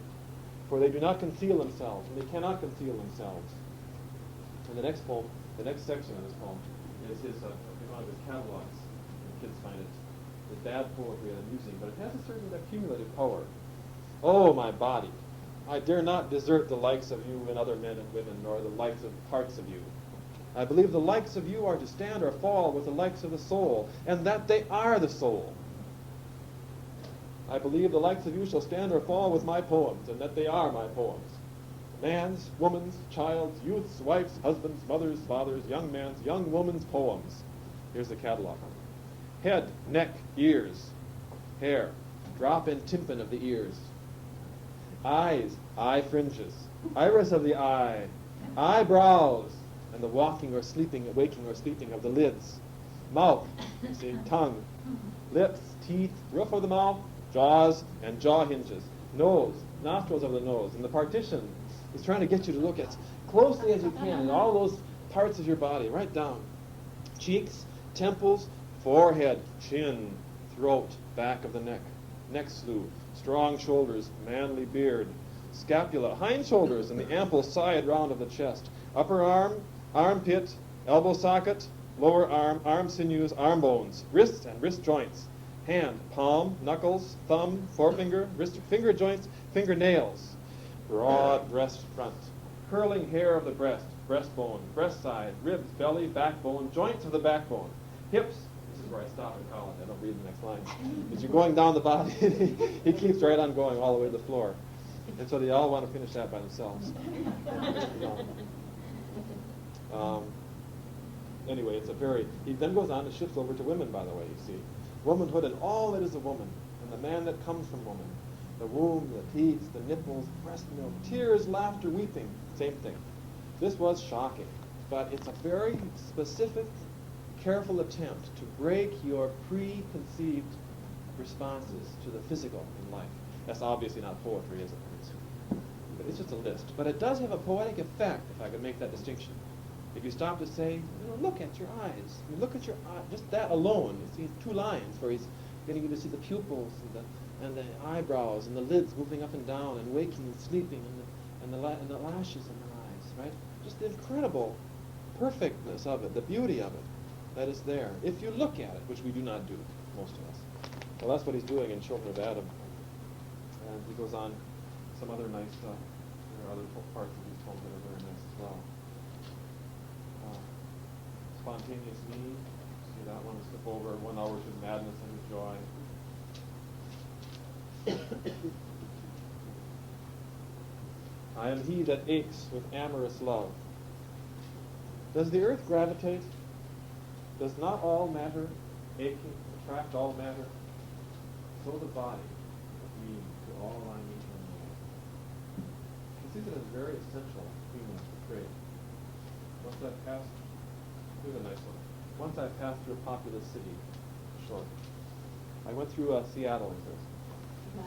For they do not conceal themselves, and they cannot conceal themselves. And the next poem, the next section of this poem, is one of his catalogs. The kids find it is bad poetry and amusing, but it has a certain accumulative power. Oh, my body, I dare not desert the likes of you and other men and women, nor the likes of parts of you. I believe the likes of you are to stand or fall with the likes of the soul, and that they are the soul. I believe the likes of you shall stand or fall with my poems, and that they are my poems. Man's, woman's, child's, youth's, wife's, husband's, mother's, father's, young man's, young woman's poems. Here's the catalog. Head, neck, ears, hair, drop and tympan of the ears. Eyes, eye fringes, iris of the eye, eyebrows, and the waking or sleeping of the lids. Mouth, you see, tongue, lips, teeth, roof of the mouth, jaws, and jaw hinges. Nose, nostrils of the nose, and the partition. He's trying to get you to look as closely as you can in all those parts of your body, right down. Cheeks, temples, forehead, chin, throat, back of the neck, neck sleeve, strong shoulders, manly beard, scapula, hind shoulders, and the ample side round of the chest, upper arm, armpit, elbow socket, lower arm, arm sinews, arm bones, wrists and wrist joints, hand, palm, knuckles, thumb, forefinger, wrist, finger joints, fingernails, broad breast front, curling hair of the breast, breastbone, breast side, ribs, belly, backbone, joints of the backbone, hips. This is where I stop in college. I don't read the next line. As you're going down the body, he keeps right on going all the way to the floor. And so they all want to finish that by themselves. Anyway, he then goes on and shifts over to women, by the way, you see. Womanhood and all that is a woman, and the man that comes from woman. The womb, the teats, the nipples, breast milk, tears, laughter, weeping, same thing. This was shocking, but it's a very specific, careful attempt to break your preconceived responses to the physical in life. That's obviously not poetry, is it? But it's just a list. But it does have a poetic effect, if I could make that distinction. If you stop to say, look at your eyes. I mean, look at your eyes. Just that alone. You see 2 lines where he's getting you to see the pupils and the eyebrows and the lids moving up and down and waking and sleeping and the lashes in the eyes, right? Just the incredible perfectness of it, the beauty of it that is there. If you look at it, which we do not do, most of us. Well, that's what he's doing in Children of Adam. And he goes on some other nice, there are other parts of these poems that are very nice as well. spontaneous me. See that one, skip over 1 hour to madness and joy. I am he that aches with amorous love. Does the earth gravitate? Does not all matter, aching, attract all matter? So the body of me to all I meet and know. You see that it's very essential human trait. Once I've passed, here's a nice one. Once I passed through a populous city, short. I went through Seattle, it says.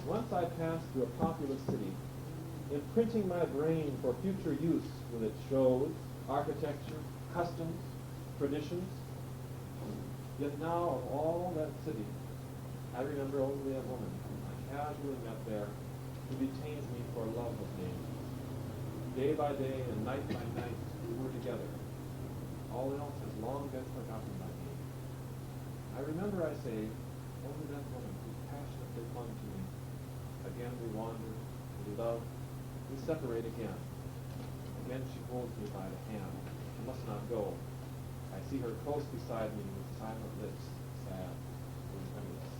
Once I passed through a populous city, imprinting my brain for future use with its shows, architecture, customs, traditions. Yet now, of all that city, I remember only a woman I casually met there who detained me for love of me. Day by day and night by night, we were together. All else has long been forgotten by me. I remember, I say, only that woman who passionately clung to me. Again we wander, we love, we separate again. Again she holds me by the hand. I must not go. I see her close beside me with silent lips, sad and tremulous.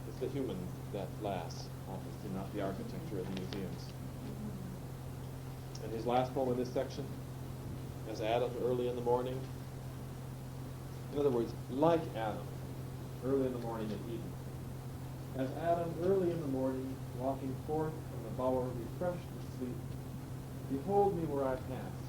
It's the human that lasts, obviously, not the architecture of the museums. And his last poem in this section, as Adam early in the morning. In other words, like Adam, early in the morning in Eden. As Adam early in the morning, walking forth from the bower, refreshed with sleep, behold me where I pass,